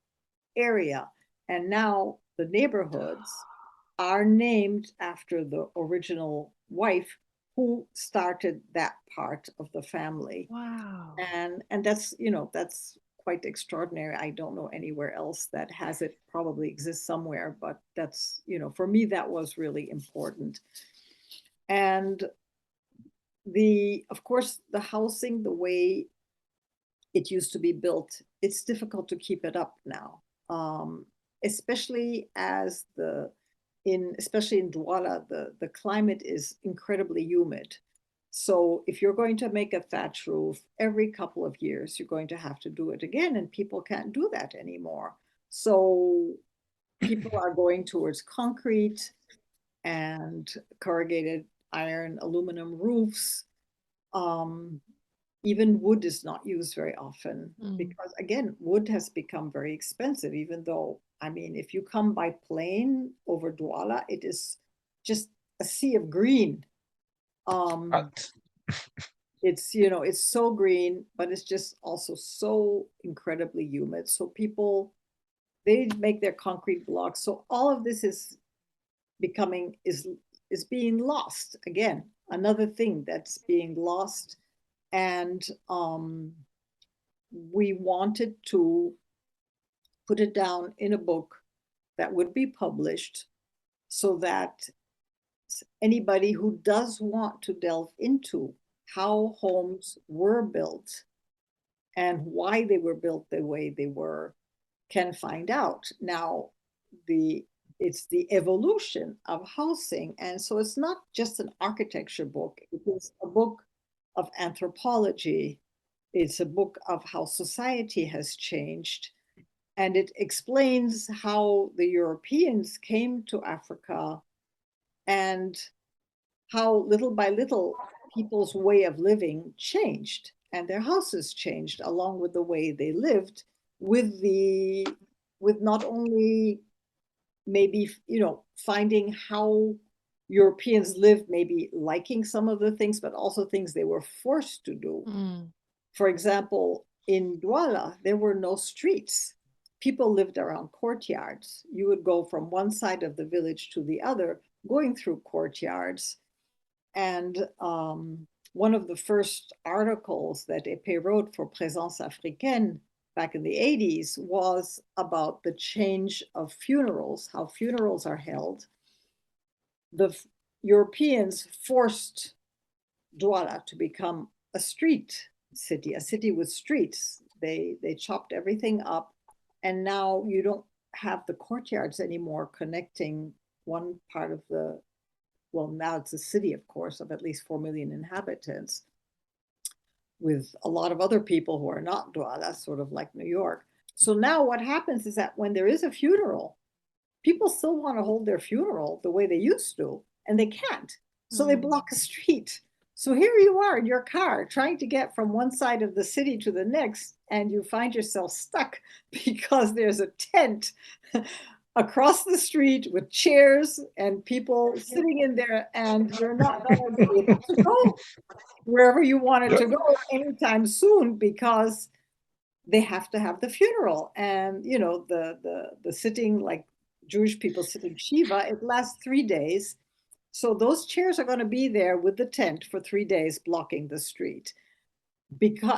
area. And now the neighborhoods are named after the original wife who started that part of the family. Wow. And that's quite extraordinary. I don't know anywhere else that has it. Probably exists somewhere, but that's, for me, that was really important. And of course, the housing, the way it used to be built, it's difficult to keep it up now. Especially as especially in Douala, the climate is incredibly humid. So if you're going to make a thatch roof every couple of years, you're going to have to do it again, and people can't do that anymore. So people are going towards concrete and corrugated iron, aluminum roofs. Um, Even wood is not used very often Mm. because, again, wood has become very expensive, even though, I mean, if you come by plane over Douala, it is just a sea of green. Um, But it's so green, but it's just also so incredibly humid. So people they make their concrete blocks. So all of this is being lost again. Another thing that's being lost, and we wanted to put it down in a book that would be published so that anybody who does want to delve into how homes were built and why they were built the way they were can find out. Now, it's the evolution of housing. And so it's not just an architecture book, it is a book of anthropology. It's a book of how society has changed. And it explains how the Europeans came to Africa and how little by little people's way of living changed and their houses changed along with the way they lived, with not only maybe finding how Europeans lived, maybe liking some of the things, but also things they were forced to do. For example, in Duala, there were no streets. People lived around courtyards. You would go from one side of the village to the other, going through courtyards. And one of the first articles that Epée wrote for Présence Africaine back in the 80s was about the change of funerals, how funerals are held. The Europeans forced Douala to become a street city, a city with streets. They chopped everything up, and now you don't have the courtyards anymore connecting one part of now it's a city, of course, of at least 4 million inhabitants, with a lot of other people who are not Douala, sort of like New York. So now what happens is that when there is a funeral, people still want to hold their funeral the way they used to, and they can't. So they block a street. So here you are in your car trying to get from one side of the city to the next, and you find yourself stuck because there's a tent across the street with chairs and people sitting in there, and you're not going to be able to go wherever you wanted to go anytime soon because they have to have the funeral. And the sitting, like Jewish people sitting Shiva, it lasts 3 days. So those chairs are going to be there with the tent for 3 days blocking the street.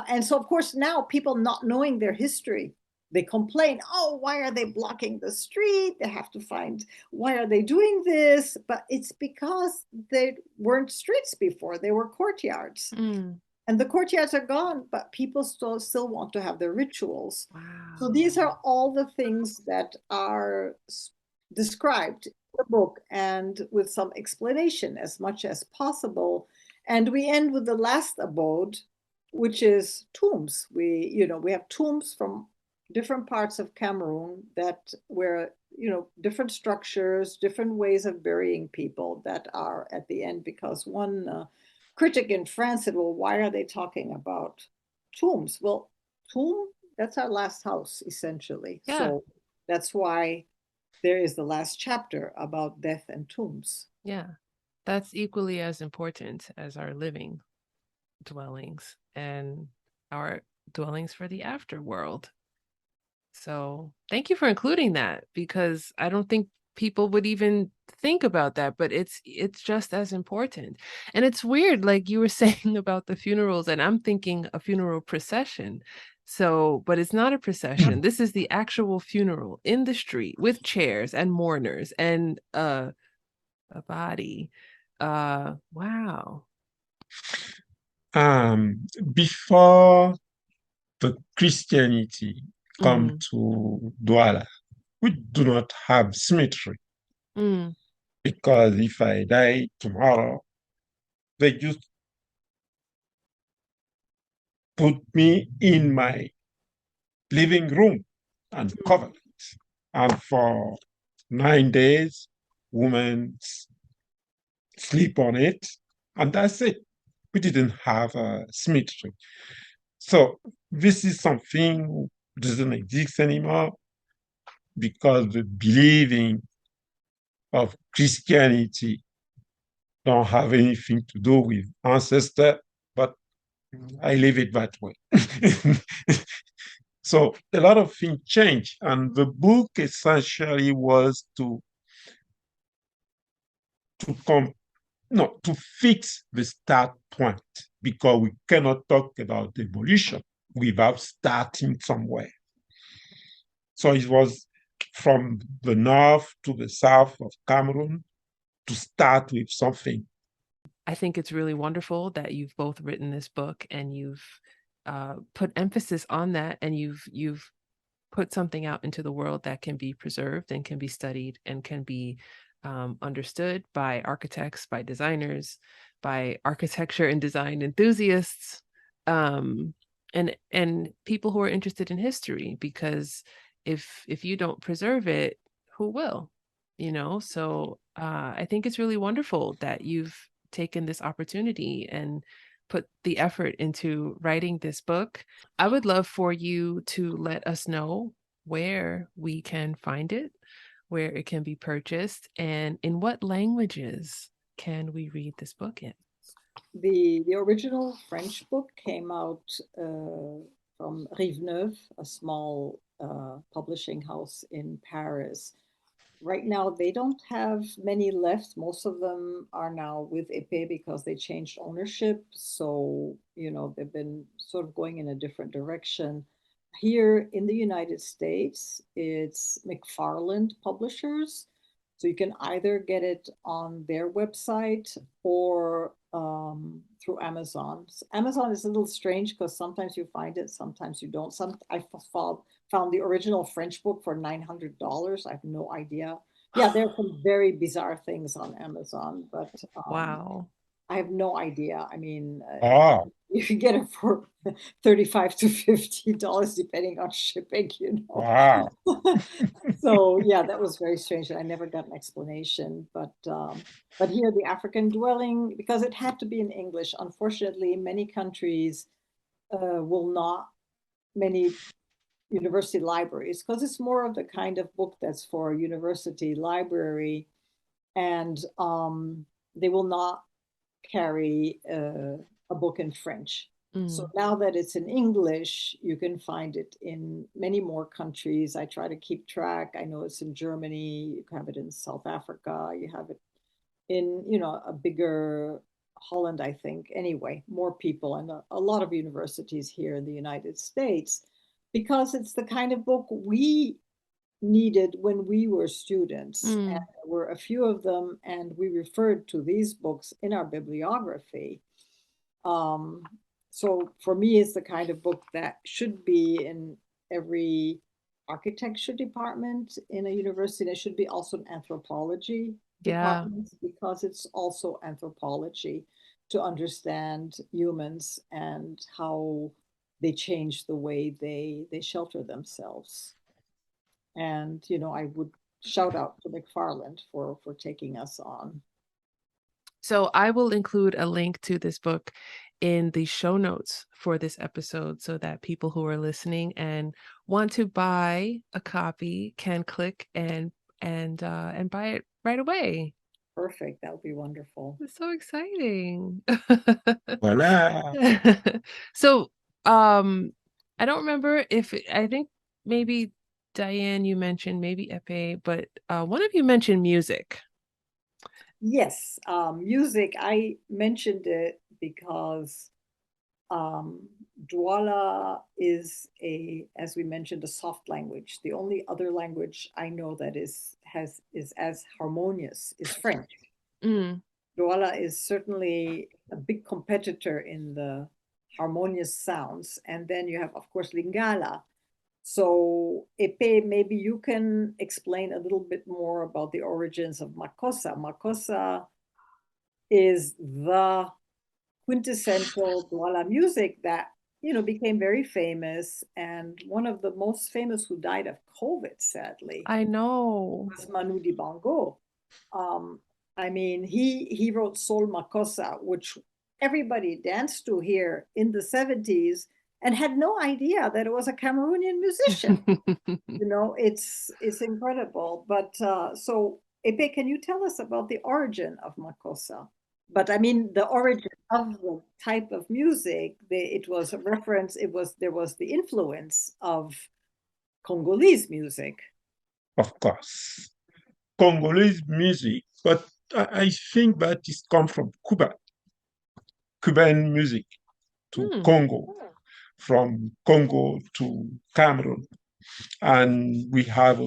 And so of course now people not knowing their history, they complain, oh, why are they blocking the street? They have to find, why are they doing this? But it's because they weren't streets before, they were courtyards. And the courtyards are gone, but people still want to have their rituals. Wow. So these are all the things that are described in the book, and with some explanation as much as possible. And we end with the last abode, which is tombs. We have tombs from different parts of Cameroon where different structures, different ways of burying people that are at the end, because one critic in France said, well, why are they talking about tombs? Well, tomb, that's our last house, essentially. Yeah. So that's why there is the last chapter about death and tombs. Yeah, that's equally as important as our living dwellings and our dwellings for the afterworld. So thank you for including that, because I don't think people would even think about that, but it's just as important. And it's weird, like you were saying about the funerals, and I'm thinking a funeral procession. So, but it's not a procession. This is the actual funeral in the street with chairs and mourners and a body. Wow. Before the Christianity come to Douala, we do not have symmetry. Because if I die tomorrow, they just put me in my living room and cover it. And for 9 days, women sleep on it, and that's it. We didn't have a symmetry. So this is something doesn't exist anymore because the believing of Christianity don't have anything to do with ancestor, but I leave it that way. So a lot of things changed, and the book essentially was to come no to fix the start point, because we cannot talk about evolution without starting somewhere. So it was from the north to the south of Cameroon to start with something. I think it's really wonderful that you've both written this book and you've put emphasis on that, and you've put something out into the world that can be preserved and can be studied and can be understood by architects, by designers, by architecture and design enthusiasts, and people who are interested in history. Because if you don't preserve it, who will? So I think it's really wonderful that you've taken this opportunity and put the effort into writing this book. I would love for you to let us know where we can find it, where it can be purchased, and in what languages can we read this book in? The original French book came out from Rive-Neuve, a small publishing house in Paris. Right now, they don't have many left. Most of them are now with Epée because they changed ownership. So, they've been sort of going in a different direction. Here in the United States, it's McFarland Publishers. So you can either get it on their website or through Amazon. Amazon is a little strange because sometimes you find it, sometimes you don't. I found the original French book for $900. I have no idea. Yeah, there are some very bizarre things on Amazon, but Wow. I have no idea. I mean, Ah, you can get it for $35 to $50 depending on shipping, wow. So yeah, that was very strange, and I never got an explanation. But here the African dwelling, because it had to be in English. Unfortunately, many countries will not. Many university libraries, because it's more of the kind of book that's for a university library, and they will not carry a book in French. So now that it's in English, you can find it in many more countries. I try to keep track. I know it's in Germany, you have it in South Africa, you have it in, a bigger Holland, I think. Anyway, more people and a lot of universities here in the United States, because it's the kind of book we needed when we were students. And there were a few of them, and we referred to these books in our bibliography. So for me, it's the kind of book that should be in every architecture department in a university. There should be also an anthropology Yeah. department, because it's also anthropology to understand humans and how they change the way they shelter themselves. And I would shout out to McFarland for taking us on. So I will include a link to this book in the show notes for this episode so that people who are listening and want to buy a copy can click and buy it right away. Perfect. That would be wonderful. It's so exciting. Voilà. So, I don't remember I think maybe Diane, you mentioned maybe Epée, but one of you mentioned music. Yes, music. I mentioned it because Duala is as we mentioned, a soft language. The only other language I know that is as harmonious is French. Mm. Duala is certainly a big competitor in the harmonious sounds. And then you have, of course, Lingala. So, Epée, maybe you can explain a little bit more about the origins of Makossa. Makossa is the quintessential Duala music that became very famous, and one of the most famous who died of COVID, sadly, I know. was Manu Dibango. Um, I mean, he wrote Sol Makossa, which everybody danced to here in the 70s and had no idea that it was a Cameroonian musician. It's incredible. But so, Epée, can you tell us about the origin of Makossa? But I mean, the origin of the type of music, it was a reference, there was the influence of Congolese music. Of course. Congolese music, but I think that it comes from Cuba, Cuban music to Congo, from Congo to Cameroon. And we have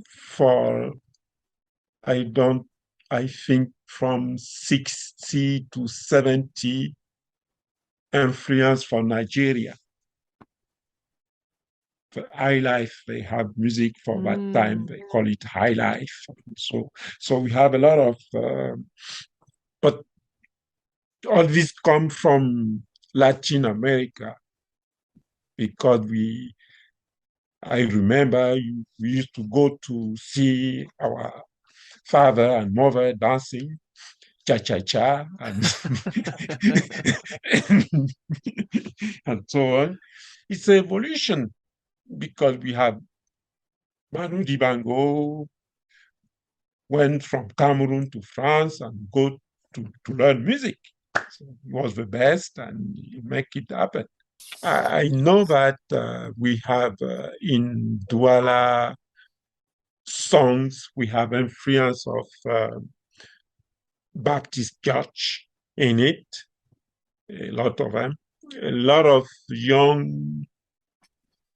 for, I think from 60 to 70 influence from Nigeria. The high life, they have music for that time. They call it high life. So we have a lot of, but all this come from Latin America because I remember we used to go to see our father and mother dancing cha-cha-cha and, and so on. It's an evolution because we have Manu Dibango went from Cameroon to France and go to learn music. So he was the best and he make it happen. I know that we have in Duala songs, we have influence of Baptist church in it, a lot of them. A lot of young,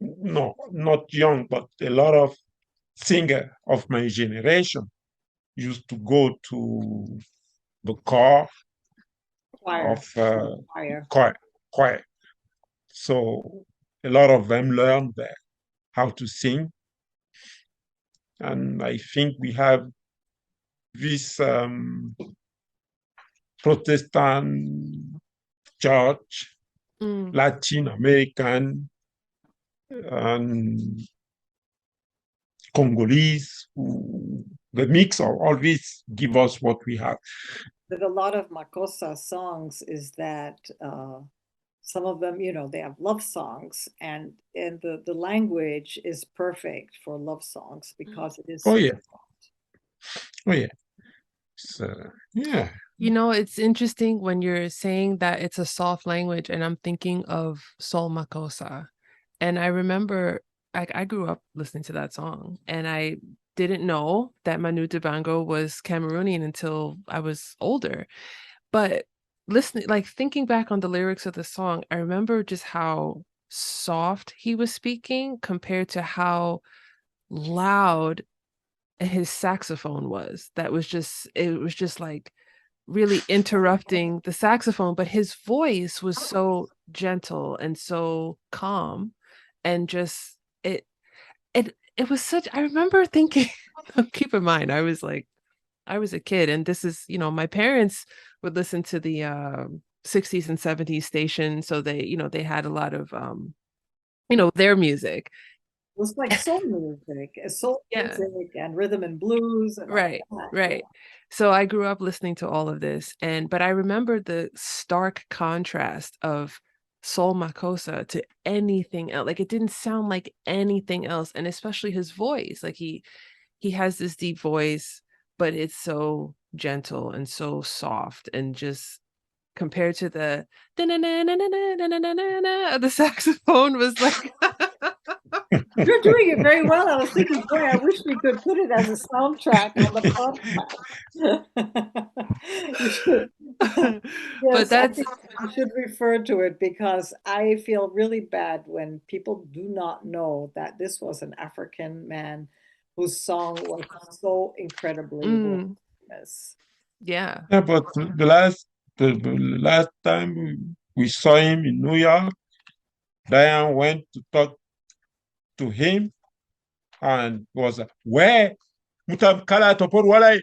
no, not young, but a lot of singer of my generation used to go to the choir of choir. So a lot of them learned there how to sing. And I think we have this Protestant church, Latin American, and Congolese, the mix of all this give us what we have. With a lot of Makossa songs is that some of them, they have love songs, and the language is perfect for love songs because it is. Oh yeah. Oh yeah. So, yeah. It's interesting when you're saying that it's a soft language, and I'm thinking of Soul Makossa. And I remember I grew up listening to that song, and I didn't know that Manu Dibango was Cameroonian until I was older. But listening, like thinking back on the lyrics of the song, I remember just how soft he was speaking compared to how loud his saxophone was. It was just like really interrupting the saxophone, but his voice was so gentle and so calm, and just it was such, I remember thinking, keep in mind, I was a kid, and this is, my parents would listen to the 60s and 70s station, so they had a lot of their music. It was like soul music, music and rhythm and blues and right, all that. right. So I grew up listening to all of this, but I remember the stark contrast of Soul Makossa to anything else. Like it didn't sound like anything else, and especially his voice. Like he has this deep voice, but it's so gentle and so soft, and just compared to the the saxophone was like You're doing it very well. I was thinking, boy, I wish we could put it as a soundtrack on the podcast. You should. But Yes, I think you should refer to it because I feel really bad when people do not know that this was an African man whose song was so incredibly famous. Yeah. Yeah, but the last time we saw him in New York, Diane went to talk to him and was where Mutamkala Topor Walai.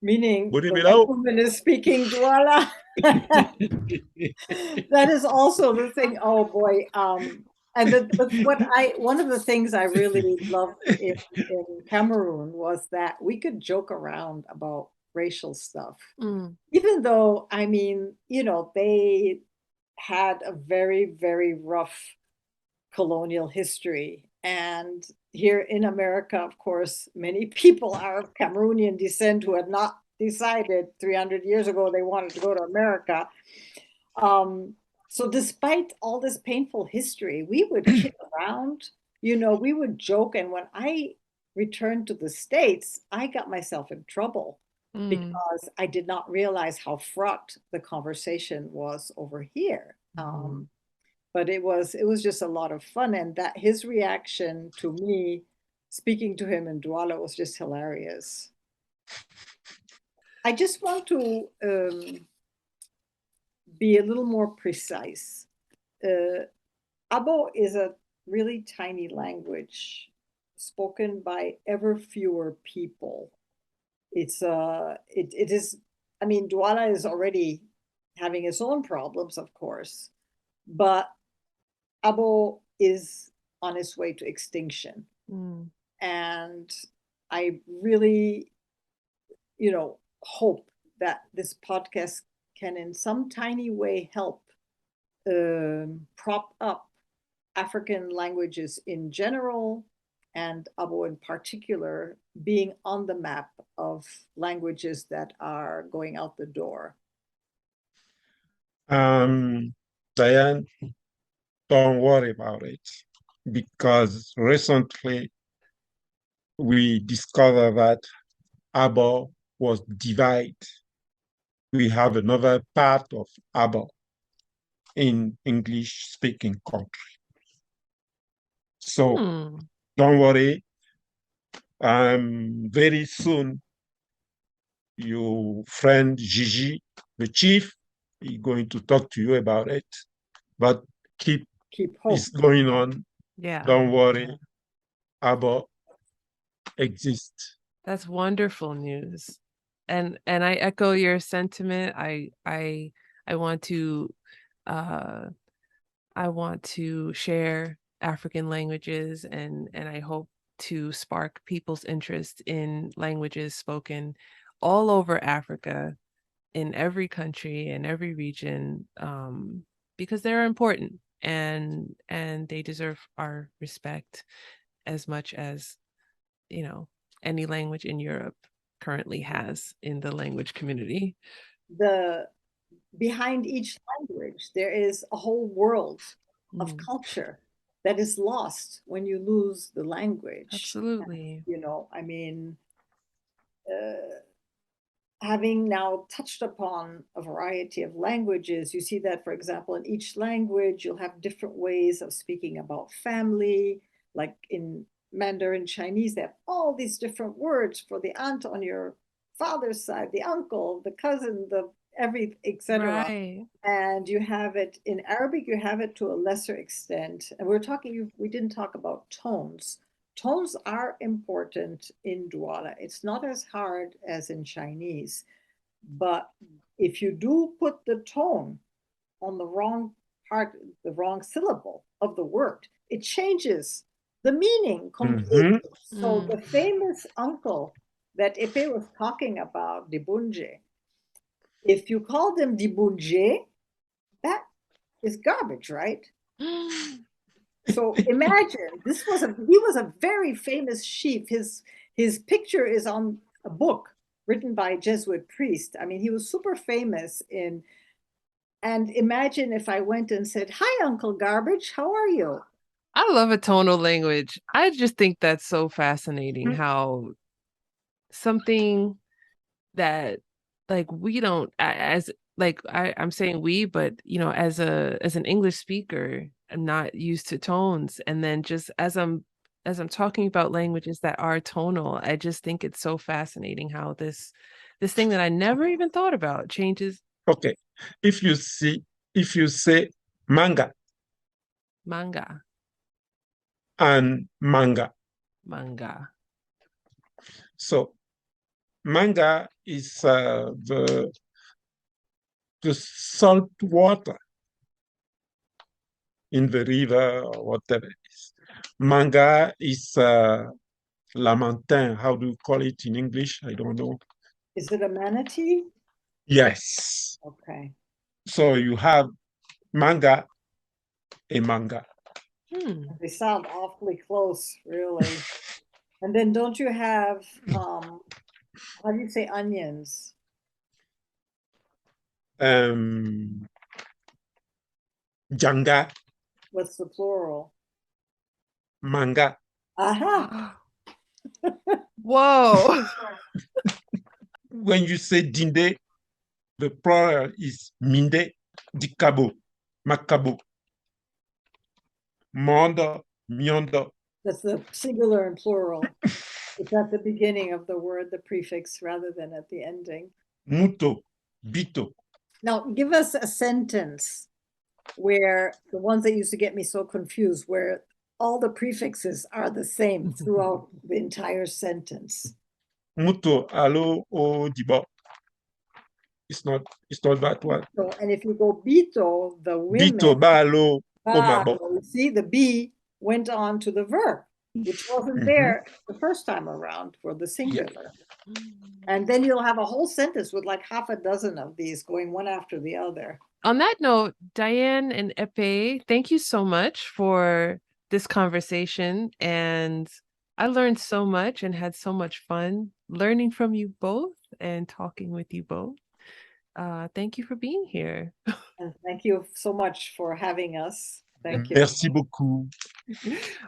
Meaning the white woman is speaking Duala. That is also the thing. Oh boy. And one of the things I really loved in Cameroon was that we could joke around about racial stuff. Even though, I mean, they had a very, very rough colonial history. And here in America, of course, many people are of Cameroonian descent who had not decided 300 years ago they wanted to go to America. So despite all this painful history, we would kid around, we would joke. And when I returned to the States, I got myself in trouble because I did not realize how fraught the conversation was over here. But it was just a lot of fun. And that his reaction to me speaking to him in Duala was just hilarious. I just want to be a little more precise. Abo is a really tiny language spoken by ever fewer people. It is, I mean, Duala is already having its own problems, of course, but Abo is on its way to extinction. And I really, hope that this podcast can in some tiny way help prop up African languages in general and Abo in particular being on the map of languages that are going out the door. Diane, don't worry about it, because recently we discovered that Abo was divided. We have another part of Abo in English-speaking country. So don't worry. Very soon, your friend Gigi, the chief, is going to talk to you about it. But keep hope. It's going on. Yeah. Don't worry. Abo exists. That's wonderful news. And I echo your sentiment. I want to share African languages, and I hope to spark people's interest in languages spoken all over Africa, in every country, in every region, because they're important and they deserve our respect as much as, any language in Europe currently has in the language community. Behind each language, there is a whole world of culture that is lost when you lose the language. Absolutely. And, having now touched upon a variety of languages, you see that, for example, in each language, you'll have different ways of speaking about family. Like in Mandarin Chinese, they have all these different words for the aunt on your father's side, the uncle, the cousin, the etc. Right. And you have it in Arabic, you have it to a lesser extent. And we didn't talk about tones. Tones are important in Duala. It's not as hard as in Chinese, but if you do put the tone on the wrong part, the wrong syllable of the word, it changes the meaning completely. So the famous uncle that Epée was talking about, Dibunje, if you call them Dibunje, that is garbage, right? So imagine, he was a very famous chief. His picture is on a book written by a Jesuit priest. I mean, he was super famous and imagine if I went and said, "Hi, Uncle Garbage, how are you?" I love a tonal language. I just think that's so fascinating how something that, like, we don't, as like I'm saying we, but as an English speaker, I'm not used to tones. And then just as I'm talking about languages that are tonal, I just think it's so fascinating how this thing that I never even thought about changes. Okay. If you say manga and manga. So manga is the salt water in the river or whatever it is. Manga is lamentin. How do you call it in English? I don't know. Is it a manatee? Yes. Okay. So you have manga, a manga. They sound awfully close, really. And then don't you have How do you say onions? Janga, What's the plural? manga. Aha. Whoa. When you say dinde, the plural is minde, dikabo, makabo, mondo, miondo. That's the singular and plural. It's at the beginning of the word, the prefix, rather than at the ending. Muto, bito. Now, give us a sentence where the ones that used to get me so confused, where all the prefixes are the same throughout the entire sentence. Muto, alo, o, dibo. It's not that one. So, and if you go bito, the women. Bito, balo, o, mabo. You see, the B went on to the verb, which wasn't there the first time around for the singular. Yeah. And then you'll have a whole sentence with like half a dozen of these going one after the other. On that note, Diane and Epée, thank you so much for this conversation. And I learned so much and had so much fun learning from you both and talking with you both. Thank you for being here. And thank you so much for having us. Thank you. Merci beaucoup.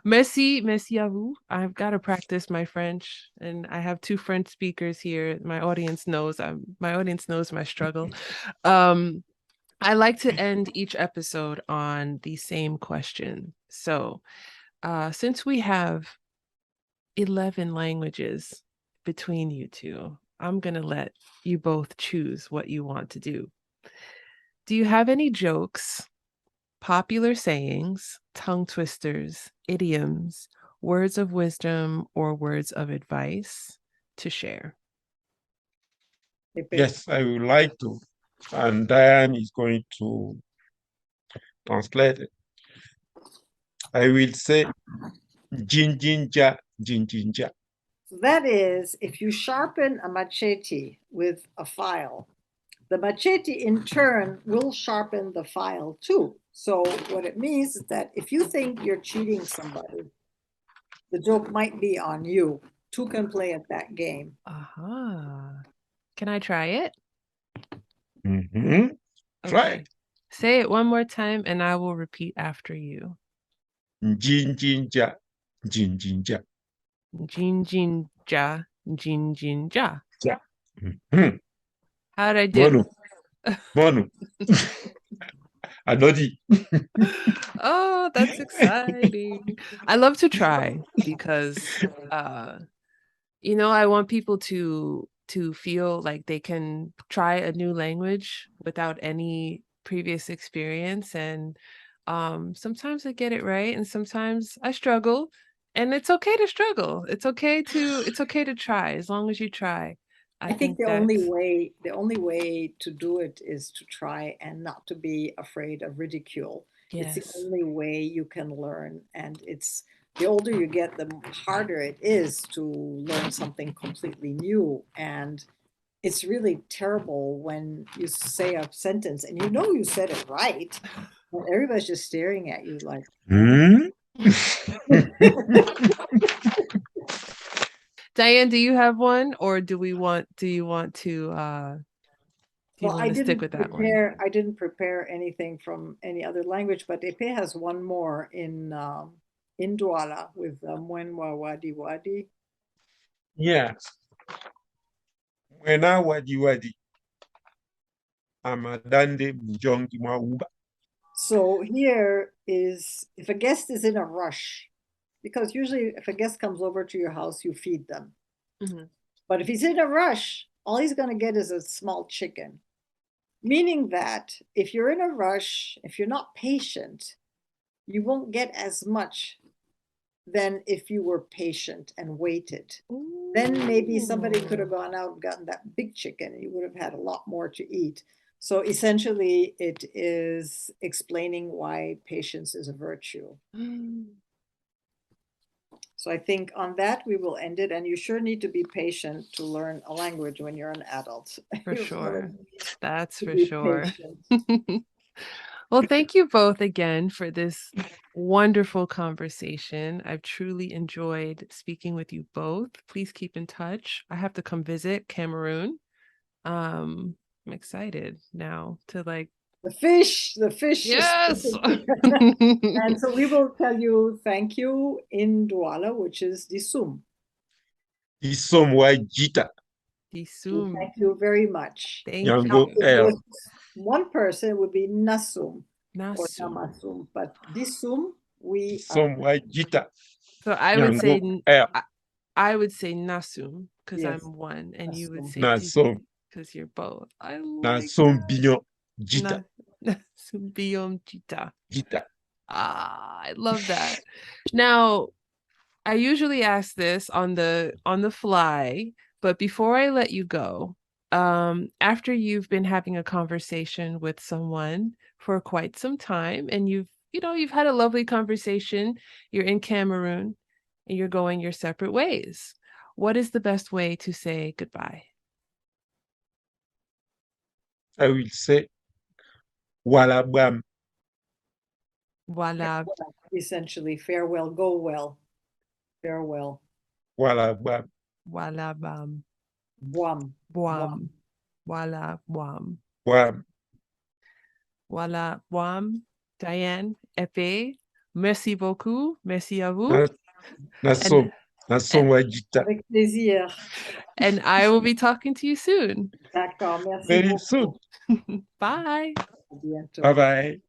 Merci à vous. I've got to practice my French, and I have 2 French speakers here. My audience knows my struggle. I like to end each episode on the same question. So, since we have 11 languages between you two, I'm going to let you both choose what you want to do. Do you have any jokes, popular sayings, tongue twisters, idioms, words of wisdom, or words of advice to share? Yes, I would like to. And Diane is going to translate it. I will say jinjinja, jinjinja. So that is, if you sharpen a machete with a file, the machete in turn will sharpen the file too. So what it means is that if you think you're cheating somebody, the joke might be on you. 2 can play at that game. Can I try it? Try it. Say it one more time and I will repeat after you. Jinjinja, jinjinja. Jinjinja, jinjinja. Yeah. How'd I do? Manu. Anodi. Oh, that's exciting. I love to try because I want people to feel like they can try a new language without any previous experience. And sometimes I get it right and sometimes I struggle, and it's okay to struggle. It's okay to try as long as you try. I think the only way to do it is to try and not to be afraid of ridicule. Yes. It's the only way you can learn, and it's the older you get, the harder it is to learn something completely new. And it's really terrible when you say a sentence and you know you said it right, but everybody's just staring at you like, Diane, do you have one, or do you want to stick with that one? I didn't prepare anything from any other language, but Epée has one more in Duala with Mwenwa Wadi Wadi. Yeah. Mwena Wadi Wadi. Amadande Mjongi Mwauba. So here is, if a guest is in a rush, because usually if a guest comes over to your house, you feed them. But if he's in a rush, all he's going to get is a small chicken. Meaning that if you're in a rush, if you're not patient, you won't get as much than if you were patient and waited. Ooh. Then maybe somebody could have gone out and gotten that big chicken and you would have had a lot more to eat. So essentially it is explaining why patience is a virtue. So I think on that we will end it, and you sure need to be patient to learn a language when you're an adult. For sure. That's for sure. Well, thank you both again for this wonderful conversation. I've truly enjoyed speaking with you both. Please keep in touch. I have to come visit Cameroon. I'm excited now to like, The fish yes. And so we will tell you thank you in Duala, which is Disum. Isom wajita. Disum. Thank you very much. Thank Yango you. If el. there's one person would be Nasum or Nasum. Namasum, but Disum, we Isom wajita. So I would say Yango el. I would say Nasum because Yes, I'm one, and you would Nasum. say Nasom. because you're both. I like Nasom biyon. Jita. Nasum Biyom Jita. Jita. Ah, I love that. Now, I usually ask this on the fly, but before I let you go, after you've been having a conversation with someone for quite some time and you've had a lovely conversation, you're in Cameroon and you're going your separate ways. What is the best way to say goodbye? I will say walabam. Voila, Essentially, farewell, go well. Farewell. Walabam. voila, bam, Buam. boam, voila, boam. Wam. Voilà, Wam, Diane, Epée, merci beaucoup, merci à vous. Na- Nasom. Nasom wajita. Avec plaisir. And I will be talking to you soon. D'accord, merci Very beaucoup. soon. Bye. À bientôt. Bye bye.